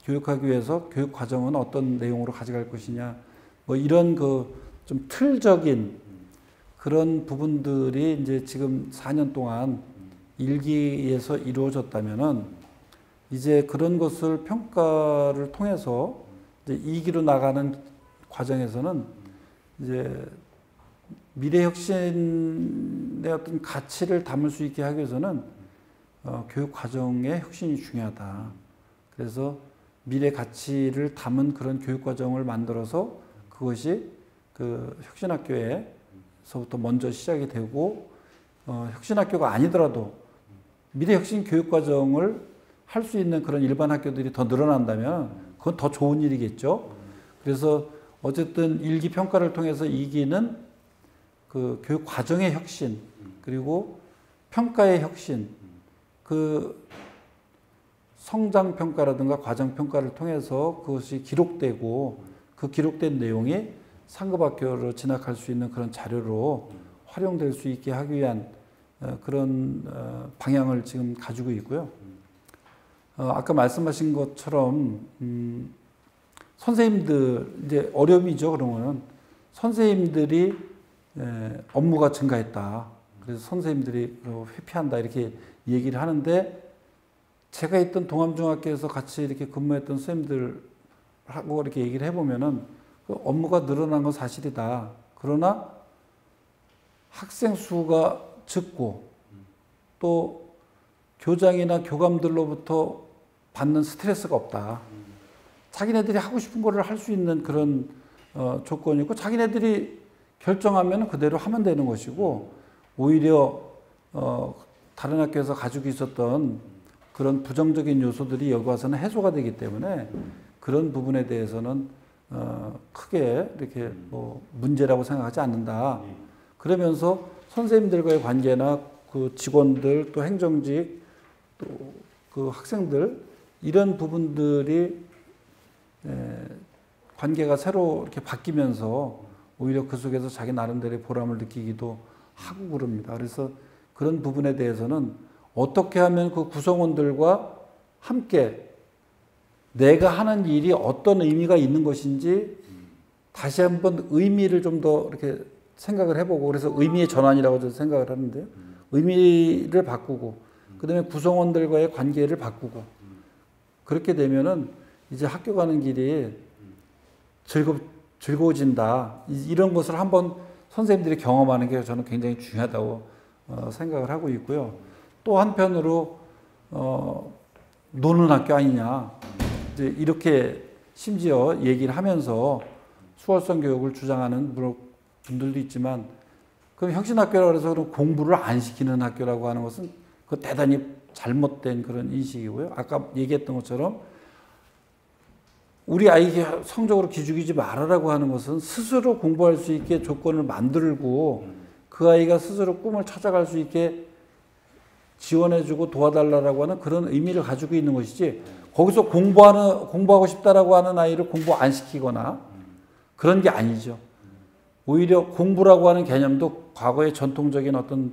교육하기 위해서 교육 과정은 어떤 내용으로 가져갈 것이냐, 뭐 이런 그 좀 틀적인 그런 부분들이 이제 지금 4년 동안 1기에서 이루어졌다면은 이제 그런 것을 평가를 통해서 이제 2기로 나가는 과정에서는 이제 미래 혁신의 어떤 가치를 담을 수 있게 하기 위해서는 교육 과정의 혁신이 중요하다. 그래서 미래 가치를 담은 그런 교육 과정을 만들어서 그것이 그 혁신학교에서부터 먼저 시작이 되고 혁신학교가 아니더라도 미래 혁신 교육 과정을 할 수 있는 그런 일반 학교들이 더 늘어난다면 그건 더 좋은 일이겠죠. 그래서 어쨌든 1기 평가를 통해서 2기는 그 교육 과정의 혁신 그리고 평가의 혁신 그 성장 평가라든가 과정 평가를 통해서 그것이 기록되고 그 기록된 내용이 상급 학교로 진학할 수 있는 그런 자료로 활용될 수 있게 하기 위한 그런 방향을 지금 가지고 있고요. 아까 말씀하신 것처럼 선생님들 이제 어려움이죠. 그러면은 선생님들이 업무가 증가했다. 그래서 선생님들이 회피한다 이렇게 얘기를 하는데 제가 있던 동암중학교에서 같이 이렇게 근무했던 선생님들하고 이렇게 얘기를 해보면은 그 업무가 늘어난 건 사실이다. 그러나 학생 수가 적고 또 교장이나 교감들로부터 받는 스트레스가 없다. 자기네들이 하고 싶은 거를 할 수 있는 그런 조건이고 자기네들이 결정하면 그대로 하면 되는 것이고 오히려 다른 학교에서 가지고 있었던 그런 부정적인 요소들이 여기 와서는 해소가 되기 때문에 그런 부분에 대해서는 크게 이렇게 뭐 문제라고 생각하지 않는다. 그러면서 선생님들과의 관계나 그 직원들 또 행정직 또 그 학생들 이런 부분들이 관계가 새로 이렇게 바뀌면서 오히려 그 속에서 자기 나름대로의 보람을 느끼기도 하고 그럽니다. 그래서 그런 부분에 대해서는 어떻게 하면 그 구성원들과 함께 내가 하는 일이 어떤 의미가 있는 것인지 다시 한번 의미를 좀 더 이렇게 생각을 해보고 그래서 의미의 전환이라고 저는 생각을 하는데요. 의미를 바꾸고 그다음에 구성원들과의 관계를 바꾸고 그렇게 되면은 이제 학교 가는 길이 즐거워진다. 이런 것을 한번 선생님들이 경험하는 게 저는 굉장히 중요하다고 생각을 하고 있고요. 또 한편으로 노는 학교 아니냐. 이제 이렇게 심지어 얘기를 하면서 수월성 교육을 주장하는 분들도 있지만 그럼 혁신학교라고 해서 그럼 공부를 안 시키는 학교라고 하는 것은 그 대단히 잘못된 그런 인식이고요. 아까 얘기했던 것처럼 우리 아이에게 성적으로 기죽이지 말아라고 하는 것은 스스로 공부할 수 있게 조건을 만들고 그 아이가 스스로 꿈을 찾아갈 수 있게 지원해주고 도와달라고 하는 그런 의미를 가지고 있는 것이지 거기서 공부하고 싶다라고 하는 아이를 공부 안 시키거나 그런 게 아니죠. 오히려 공부라고 하는 개념도 과거의 전통적인 어떤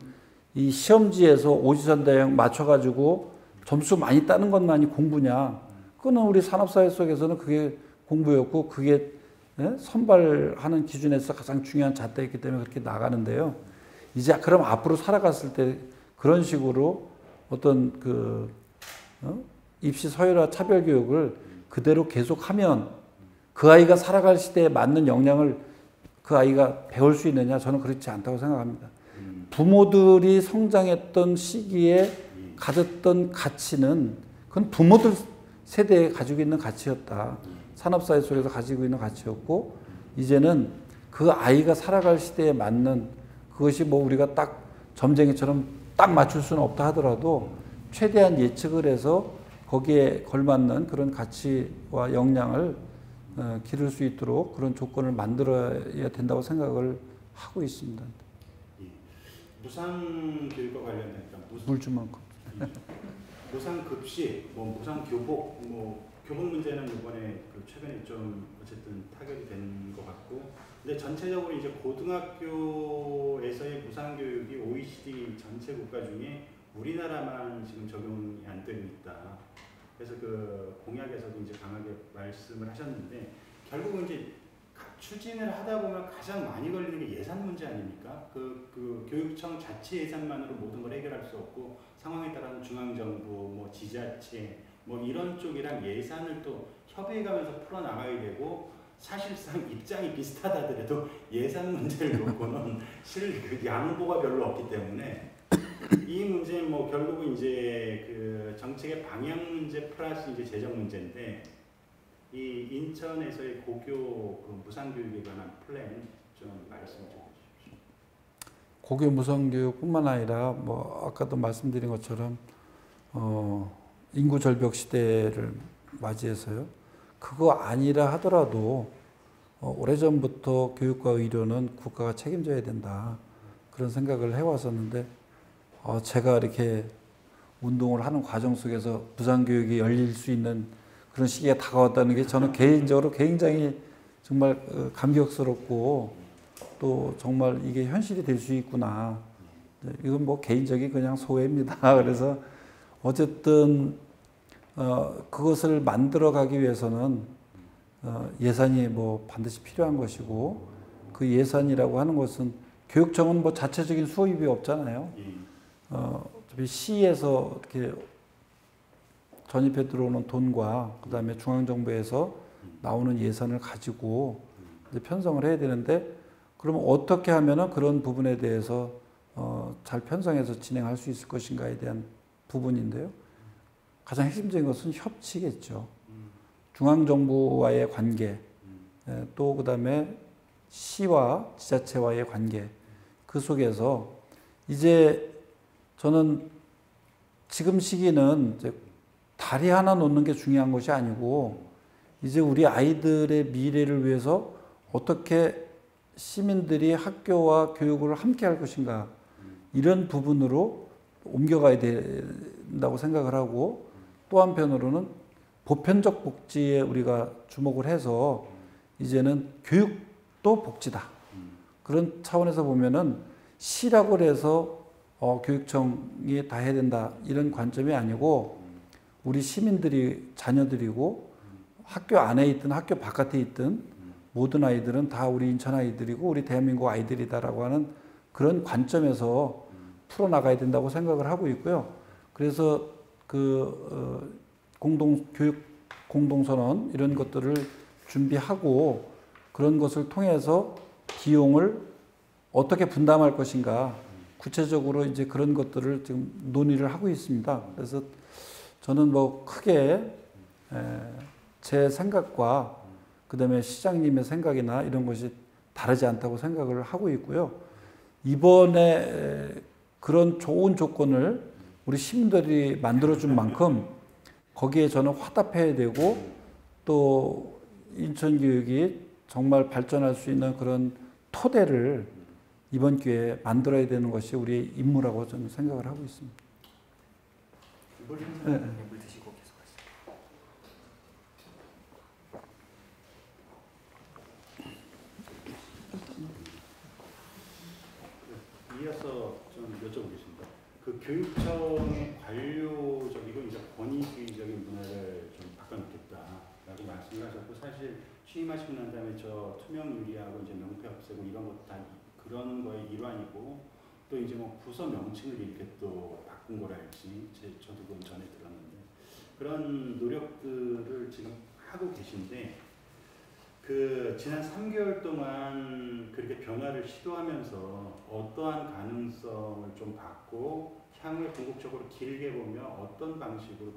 이 시험지에서 오지선다형 맞춰가지고 점수 많이 따는 것만이 공부냐. 그거는 우리 산업사회 속에서는 그게 공부였고 그게 선발하는 기준에서 가장 중요한 잣대였기 때문에 그렇게 나가는데요. 이제 그럼 앞으로 살아갔을 때 그런 식으로 어떤 그 입시 서열화 차별 교육을 그대로 계속하면 그 아이가 살아갈 시대에 맞는 역량을 그 아이가 배울 수 있느냐 저는 그렇지 않다고 생각합니다. 부모들이 성장했던 시기에 가졌던 가치는 그건 부모들 세대에 가지고 있는 가치였다. 산업사회 속에서 가지고 있는 가치였고 이제는 그 아이가 살아갈 시대에 맞는 그것이 뭐 우리가 딱 점쟁이처럼 딱 맞출 수는 없다 하더라도 최대한 예측을 해서 거기에 걸맞는 그런 가치와 역량을 기를 수 있도록 그런 조건을 만들어야 된다고 생각을 하고 있습니다. 무상교육과 관련해서 물주만큼 무상급식, 무상교복, 교복 문제는 이번에 최근에 좀 어쨌든 타결이 된 것 같고, 근데 전체적으로 이제 고등학교에서의 무상교육이 OECD 전체 국가 중에 우리나라만 지금 적용이 안 되고 있다. 그래서 그 공약에서도 이제 강하게 말씀을 하셨는데 결국은 이제 추진을 하다 보면 가장 많이 걸리는 게 예산 문제 아닙니까? 그 교육청 자체 예산만으로 모든 걸 해결할 수 없고 상황에 따라서 중앙정부, 지자체 이런 쪽이랑 예산을 또 협의해가면서 풀어나가야 되고 사실상 입장이 비슷하다 하더라도 예산 문제를 놓고는 양보가 별로 없기 때문에 이 문제는 결국은 이제 그 정책의 방향 문제 플러스 이제 재정 문제인데 이 인천에서의 고교 그 무상교육에 관한 플랜 좀 말씀 좀 해주십시오. 고교 무상교육뿐만 아니라 아까도 말씀드린 것처럼 인구 절벽 시대를 맞이해서요. 그거 아니라 하더라도 오래전부터 교육과 의료는 국가가 책임져야 된다. 그런 생각을 해왔었는데 제가 이렇게 운동을 하는 과정 속에서 무상교육이 열릴 수 있는 그런 시기가 다가왔다는 게 저는 개인적으로 굉장히 정말 감격스럽고 또 정말 이게 현실이 될 수 있구나. 이건 개인적인 그냥 소회입니다. 그래서 어쨌든 그것을 만들어 가기 위해서는 예산이 반드시 필요한 것이고 그 예산이라고 하는 것은 교육청은 뭐 자체적인 수입이 없잖아요. 예. 어차피 시에서 이렇게 전입해 들어오는 돈과 그다음에 중앙정부에서 나오는 예산을 가지고 이제 편성을 해야 되는데 그러면 어떻게 하면은 그런 부분에 대해서 잘 편성해서 진행할 수 있을 것인가에 대한 부분인데요. 가장 핵심적인 것은 협치겠죠. 중앙정부와의 관계, 또 그다음에 시와 지자체와의 관계, 그 속에서 이제 저는 지금 시기는 이제 다리 하나 놓는 게 중요한 것이 아니고 이제 우리 아이들의 미래를 위해서 어떻게 시민들이 학교와 교육을 함께 할 것인가 이런 부분으로 옮겨가야 된다고 생각을 하고 또 한편으로는 보편적 복지에 우리가 주목을 해서 이제는 교육도 복지다. 그런 차원에서 보면은 시라고 해서 교육청이 다 해야 된다 이런 관점이 아니고 우리 시민들이 자녀들이고 학교 안에 있든 학교 바깥에 있든 모든 아이들은 다 우리 인천 아이들이고 우리 대한민국 아이들이다라고 하는 그런 관점에서 풀어나가야 된다고 생각을 하고 있고요. 그래서 교육 공동선언 이런 것들을 준비하고 그런 것을 통해서 비용을 어떻게 분담할 것인가 구체적으로 이제 그런 것들을 지금 논의를 하고 있습니다. 그래서 저는 뭐 크게 제 생각과 그다음에 시장님의 생각이나 이런 것이 다르지 않다고 생각을 하고 있고요. 이번에 그런 좋은 조건을 우리 시민들이 만들어준 만큼 거기에 저는 화답해야 되고 또 인천교육이 정말 발전할 수 있는 그런 토대를 이번 기회에 만들어야 되는 것이 우리의 임무라고 저는 생각을 하고 있습니다. 물 드시고 계속하세요. 이어서 좀 여쭤보겠습니다. 그 교육청의 관료적이고 이제 권위주의적인 문화를 좀 바꿔놓겠다라고 말씀을 하셨고 사실 취임하시고 난 다음에 저 투명 유리하고 이제 명패 없애고 이런 것 다 그런 거의 일환이고 또 이제 뭐 부서 명칭을 이렇게 또 바꾼 거랄지 저도 그건 전에 들었는데 그런 노력들을 지금 하고 계신데 그 지난 3개월 동안 그렇게 변화를 시도하면서 어떠한 가능성을 좀 받고 향후에 궁극적으로 길게 보면 어떤 방식으로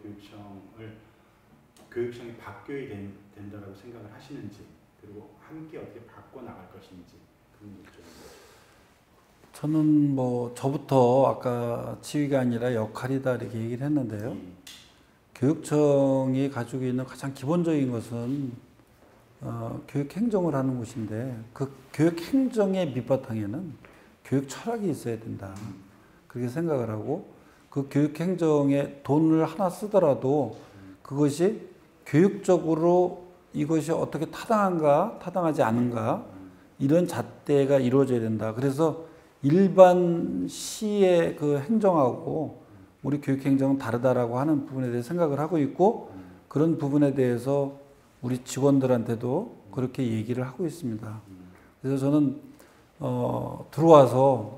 교육청이 바뀌어야 된다라고 생각을 하시는지 그리고 함께 어떻게 바꿔 나갈 것인지 그런 좀. 저는 뭐 저부터 아까 지위가 아니라 역할이다 이렇게 얘기를 했는데요. 교육청이 가지고 있는 가장 기본적인 것은 교육 행정을 하는 곳인데 그 교육 행정의 밑바탕에는 교육 철학이 있어야 된다. 그렇게 생각을 하고 그 교육 행정에 돈을 하나 쓰더라도 그것이 교육적으로 이것이 어떻게 타당한가, 타당하지 않은가 이런 잣대가 이루어져야 된다. 그래서 일반 시의 그 행정하고 우리 교육 행정은 다르다라고 하는 부분에 대해 생각을 하고 있고 그런 부분에 대해서 우리 직원들한테도 그렇게 얘기를 하고 있습니다. 그래서 저는 들어와서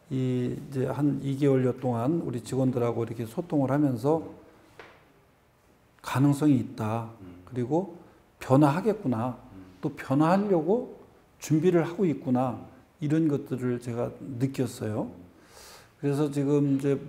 이제 한 2개월여 동안 우리 직원들하고 이렇게 소통을 하면서 가능성이 있다. 그리고 변화하겠구나. 또 변화하려고 준비를 하고 있구나. 이런 것들을 제가 느꼈어요. 그래서 지금 이제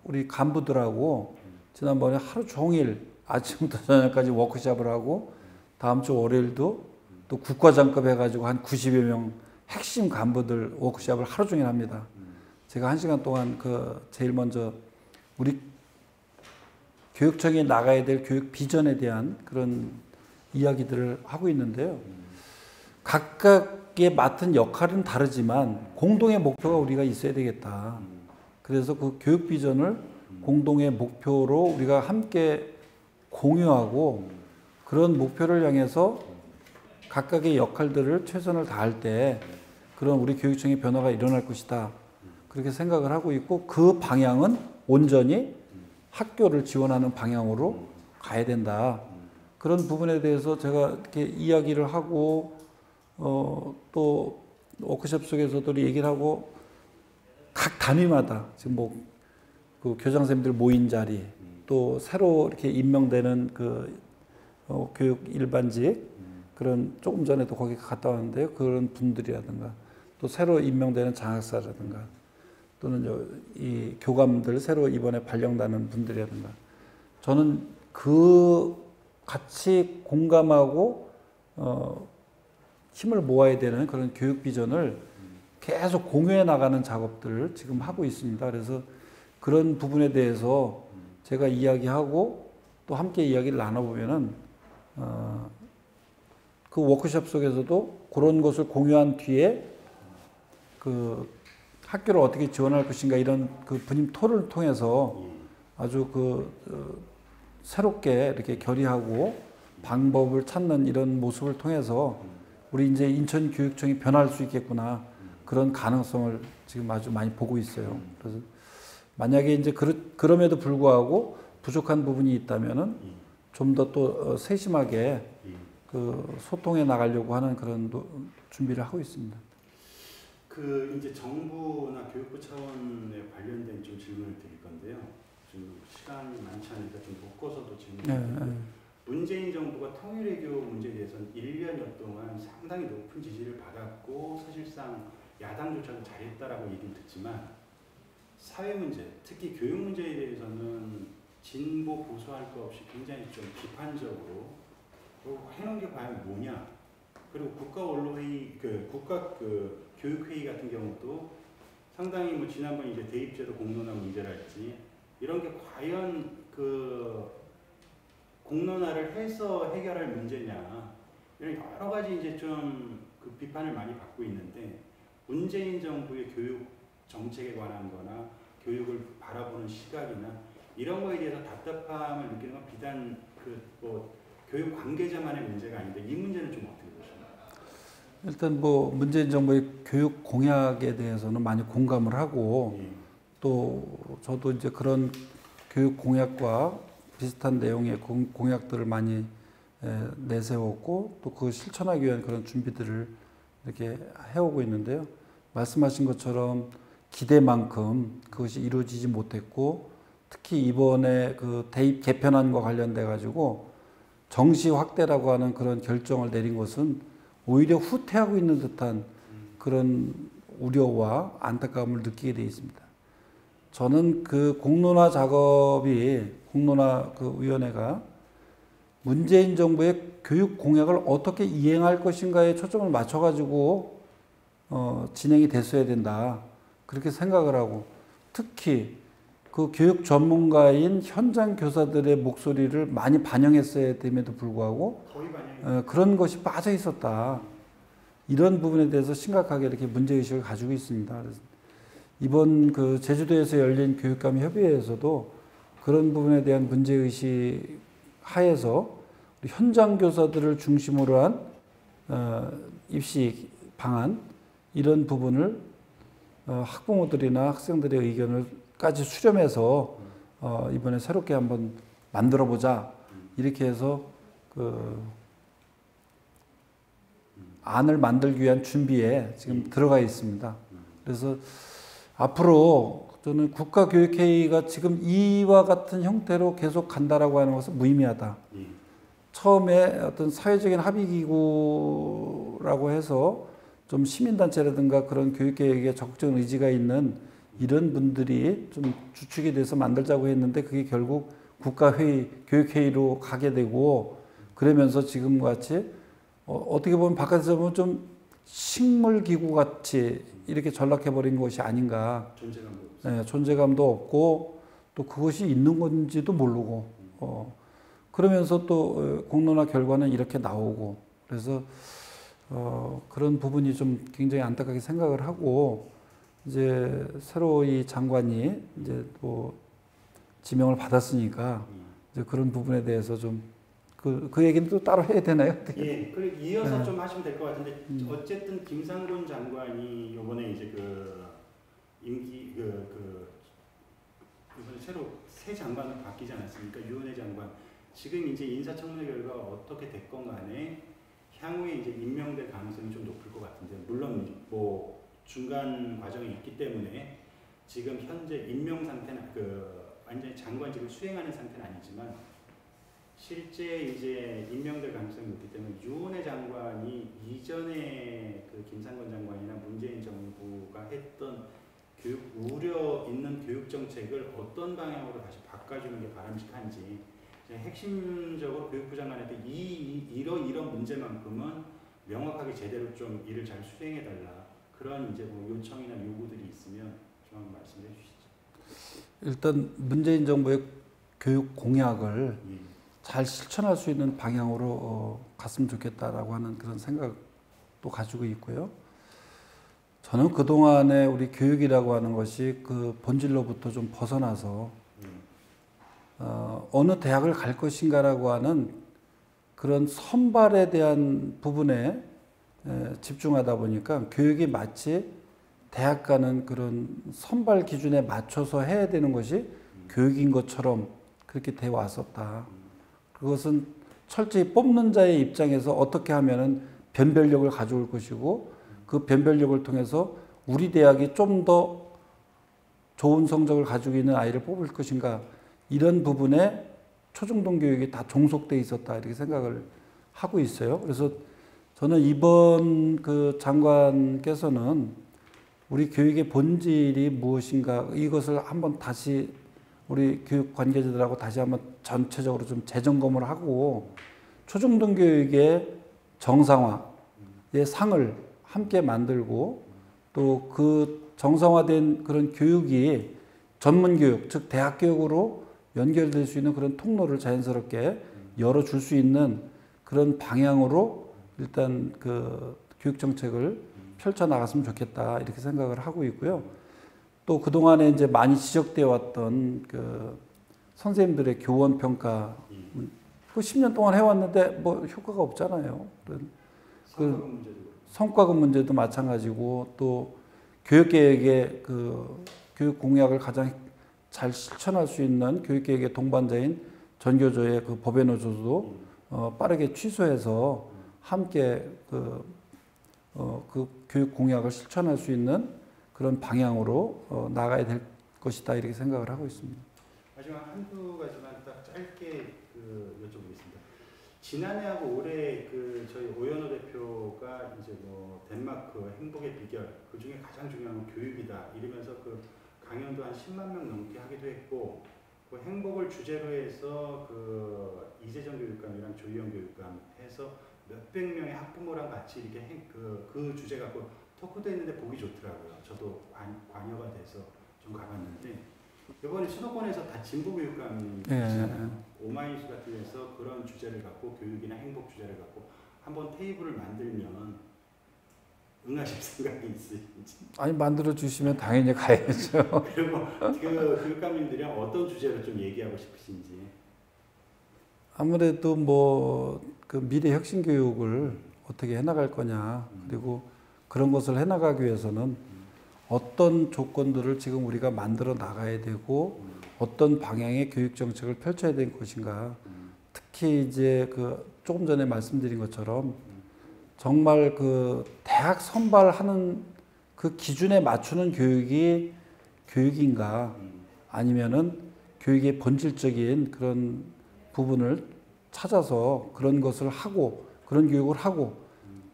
우리 간부들하고 지난번에 하루 종일 아침부터 저녁까지 워크숍을 하고 다음 주 월요일도 또 국과장급 해가지고 한 90여 명 핵심 간부들 워크숍을 하루 종일 합니다. 제가 1시간 동안 제일 먼저 우리 교육청에 나가야 될 교육 비전에 대한 그런 이야기들을 하고 있는데요. 각각의 맡은 역할은 다르지만 공동의 목표가 우리가 있어야 되겠다. 그래서 그 교육 비전을 공동의 목표로 우리가 함께 공유하고 그런 목표를 향해서 각각의 역할들을 최선을 다할 때 그런 우리 교육청의 변화가 일어날 것이다. 그렇게 생각을 하고 있고 그 방향은 온전히 학교를 지원하는 방향으로 가야 된다. 그런 부분에 대해서 제가 이렇게 이야기를 하고 또 워크숍 속에서도 얘기를 하고 각 단위마다 지금 그 교장선생님들 모인 자리 또 새로 이렇게 임명되는 그 교육 일반직 그런 조금 전에도 거기 갔다 왔는데요. 그런 분들이라든가 또 새로 임명되는 장학사라든가 또는 이 교감들 새로 이번에 발령나는 분들이라든가 저는 그 같이 공감하고 힘을 모아야 되는 그런 교육 비전을 계속 공유해 나가는 작업들을 지금 하고 있습니다. 그래서 그런 부분에 대해서 제가 이야기하고 또 함께 이야기를 나눠보면은 그 워크숍 속에서도 그런 것을 공유한 뒤에 그 학교를 어떻게 지원할 것인가 이런 그 분임 토를 통해서 아주 새롭게 이렇게 결의하고 방법을 찾는 이런 모습을 통해서 우리 이제 인천교육청이 변할 수 있겠구나 그런 가능성을 지금 아주 많이 보고 있어요. 그래서 만약에 이제 그럼에도 불구하고 부족한 부분이 있다면은 좀 더 또 세심하게 그 소통해 나가려고 하는 그런 준비를 하고 있습니다. 그 이제 정부나 교육부 차원에 관련된 좀 질문을 드릴 건데요. 지금 시간이 많지 않으니까 좀 묶어서도 질문을 드릴게요. 문재인 정부가 통일외교 문제에 대해서는 1년여 동안 상당히 높은 지지를 받았고 사실상 야당조차도 잘했다라고 얘기를 듣지만 사회 문제, 특히 교육 문제에 대해서는 진보 보수할 것 없이 굉장히 좀 비판적으로 해놓은 게 과연 뭐냐? 그리고 국가원로회의, 국가 교육회의 같은 경우도 상당히 뭐 지난번 이제 대입제도 공론화 문제랄지 이런 게 과연 공론화를 해서 해결할 문제냐 이런 여러 가지 이제 좀 그 비판을 많이 받고 있는데 문재인 정부의 교육 정책에 관한 거나 교육을 바라보는 시각이나 이런 거에 대해서 답답함을 느끼는 건 비단 교육 관계자만의 문제가 아닌데 이 문제는 좀 어떻게 보십니까? 일단 문재인 정부의 교육 공약에 대해서는 많이 공감을 하고 또 저도 이제 그런 교육 공약과 비슷한 내용의 공약들을 많이 내세웠고 또 그걸 실천하기 위한 그런 준비들을 이렇게 해오고 있는데요. 말씀하신 것처럼 기대만큼 그것이 이루어지지 못했고 특히 이번에 그 대입 개편안과 관련돼 가지고 정시 확대라고 하는 그런 결정을 내린 것은 오히려 후퇴하고 있는 듯한 그런 우려와 안타까움을 느끼게 되어 있습니다. 저는 그 공론화 위원회가 문재인 정부의 교육 공약을 어떻게 이행할 것인가에 초점을 맞춰가지고 진행이 됐어야 된다. 그렇게 생각을 하고 특히 그 교육 전문가인 현장 교사들의 목소리를 많이 반영했어야 됨에도 불구하고 그런 것이 빠져 있었다. 이런 부분에 대해서 심각하게 이렇게 문제의식을 가지고 있습니다. 그래서 이번 그 제주도에서 열린 교육감 협의회에서도 그런 부분에 대한 문제의식 하에서 현장 교사들을 중심으로 한 입시 방안 이런 부분을 학부모들이나 학생들의 의견을까지 수렴해서 이번에 새롭게 한번 만들어 보자 이렇게 해서 그 안을 만들기 위한 준비에 지금 들어가 있습니다. 그래서 앞으로 저는 국가교육회의가 지금 이와 같은 형태로 계속 간다라고 하는 것은 무의미하다. 처음에 어떤 사회적인 합의기구라고 해서 좀 시민단체라든가 그런 교육계획에 적극적인 의지가 있는 이런 분들이 좀 주축이 돼서 만들자고 했는데 그게 결국 국가회의, 교육회의로 가게 되고 그러면서 지금과 같이 어떻게 보면 바깥에서 보면 좀 식물기구 같이 이렇게 전락해버린 것이 아닌가. 존재감도 없고 또 그것이 있는 건지도 모르고 그러면서 또 공론화 결과는 이렇게 나오고 그래서 그런 부분이 좀 굉장히 안타깝게 생각을 하고 이제 새로 이 장관이 이제 또 지명을 받았으니까 이제 그런 부분에 대해서 좀 그 얘기는 또 따로 해야 되나요? 예, 그리고 이어서 좀 하시면 될 것 같은데 어쨌든 김상곤 장관이 이번에 이제 이번에 새로 새 장관을 바뀌지 않았습니까? 유은혜 장관. 지금 이제 인사청문회 결과가 어떻게 됐건 간에 향후에 이제 임명될 가능성이 좀 높을 것 같은데, 물론 뭐 중간 과정이 있기 때문에 지금 현재 임명 상태는 완전히 장관직을 수행하는 상태는 아니지만 실제 이제 임명될 가능성이 높기 때문에 유은혜 장관이 이전에 그 김상건 장관이나 문재인 정부가 했던 교육 우려 있는 교육 정책을 어떤 방향으로 다시 바꿔주는 게 바람직한지, 핵심적으로 교육부 장관한테 이런 문제만큼은 명확하게 제대로 좀 일을 잘 수행해 달라, 그런 이제 뭐 요청이나 요구들이 있으면 좀 한번 말씀해 주시죠. 일단 문재인 정부의 교육 공약을 예. 잘 실천할 수 있는 방향으로 갔으면 좋겠다라고 하는 그런 생각도 가지고 있고요. 저는 그동안에 우리 교육이라고 하는 것이 그 본질로부터 좀 벗어나서 어느 대학을 갈 것인가라고 하는 그런 선발에 대한 부분에 집중하다 보니까 교육이 마치 대학 가는 그런 선발 기준에 맞춰서 해야 되는 것이 교육인 것처럼 그렇게 돼 왔었다. 그것은 철저히 뽑는 자의 입장에서 어떻게 하면은 변별력을 가져올 것이고, 그 변별력을 통해서 우리 대학이 좀 더 좋은 성적을 가지고 있는 아이를 뽑을 것인가, 이런 부분에 초중등 교육이 다 종속돼 있었다, 이렇게 생각을 하고 있어요. 그래서 저는 이번 그 장관께서는 우리 교육의 본질이 무엇인가, 이것을 한번 다시 우리 교육 관계자들하고 다시 한번 전체적으로 좀 재점검을 하고 초중등 교육의 정상화의 상을 함께 만들고, 또 그 정상화된 그런 교육이 전문 교육, 즉 대학 교육으로 연결될 수 있는 그런 통로를 자연스럽게 열어줄 수 있는 그런 방향으로 일단 그 교육 정책을 펼쳐 나갔으면 좋겠다, 이렇게 생각을 하고 있고요. 또 그동안에 이제 많이 지적되어 왔던 그 선생님들의 교원 평가, 그 10년 동안 해왔는데 뭐 효과가 없잖아요. 그 성과급 문제도 마찬가지고, 또 교육계획의 그 교육 공약을 가장 잘 실천할 수 있는 교육계획의 동반자인 전교조의 그 법외노조도 빠르게 취소해서 함께 그 교육 공약을 실천할 수 있는 그런 방향으로 나가야 될 것이다, 이렇게 생각을 하고 있습니다. 마지막 한두 가지만 딱 짧게 여쭤보겠습니다. 지난해하고 올해 그 저희 오연호 대표가 이제 뭐 덴마크 행복의 비결, 그 중에 가장 중요한 건 교육이다 이러면서 그 강연도 한 10만 명 넘게 하기도 했고, 그 행복을 주제로 해서 그 이재정 교육감이랑 조희영 교육감 해서 몇백 명의 학부모랑 같이 이렇게 그 주제 갖고 토크도 했는데 보기 좋더라고요. 저도 관여가 돼서 좀 가봤는데, 이번에 수도권에서 다 진보 교육감이잖아요. 오마이뉴스 같은 데서 그런 주제를 갖고, 교육이나 행복 주제를 갖고 한번 테이블을 만들면 응하실 생각이 있으신지. 아니, 만들어 주시면 당연히 가야죠. 그리고 그 교육감님들이랑 어떤 주제로 좀 얘기하고 싶으신지. 아무래도 뭐 그 미래 혁신 교육을 어떻게 해나갈 거냐, 그리고 그런 것을 해나가기 위해서는 어떤 조건들을 지금 우리가 만들어 나가야 되고 어떤 방향의 교육 정책을 펼쳐야 될 것인가. 특히 이제 그 조금 전에 말씀드린 것처럼 정말 그 대학 선발하는 그 기준에 맞추는 교육이 교육인가, 아니면은 교육의 본질적인 그런 부분을 찾아서 그런 것을 하고 그런 교육을 하고,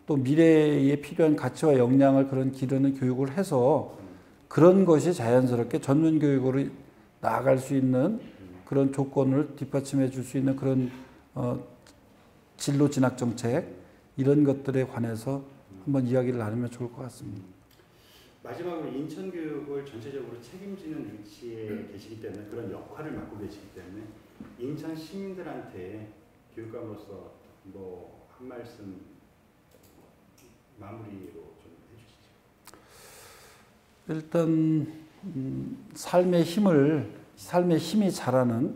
또 미래에 필요한 가치와 역량을 그런 기르는 교육을 해서 그런 것이 자연스럽게 전문 교육으로 나아갈 수 있는 그런 조건을 뒷받침해 줄 수 있는 그런 진로 진학 정책, 이런 것들에 관해서 한번 이야기를 나누면 좋을 것 같습니다. 마지막으로 인천 교육을 전체적으로 책임지는 위치에 계시기 때문에, 그런 역할을 맡고 계시기 때문에 인천 시민들한테 교육감으로서 뭐 한 말씀 마무리로 좀 해주시죠. 일단 삶의 힘이 자라는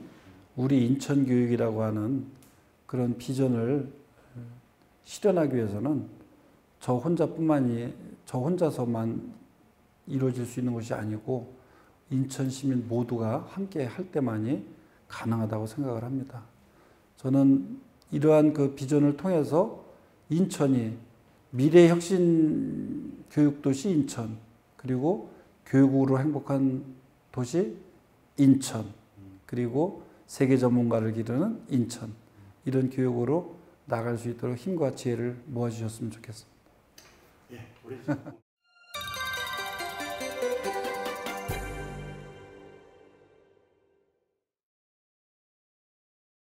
우리 인천 교육이라고 하는 그런 비전을 실현하기 위해서는 저 혼자서만 이루어질 수 있는 것이 아니고 인천 시민 모두가 함께 할 때만이 가능하다고 생각을 합니다. 저는 이러한 그 비전을 통해서 인천이 미래 혁신 교육 도시 인천, 그리고 교육으로 행복한 도시 인천, 그리고 세계 전문가를 기르는 인천, 이런 교육으로 나갈 수 있도록 힘과 지혜를 모아주셨으면 좋겠습니다. 예, 우리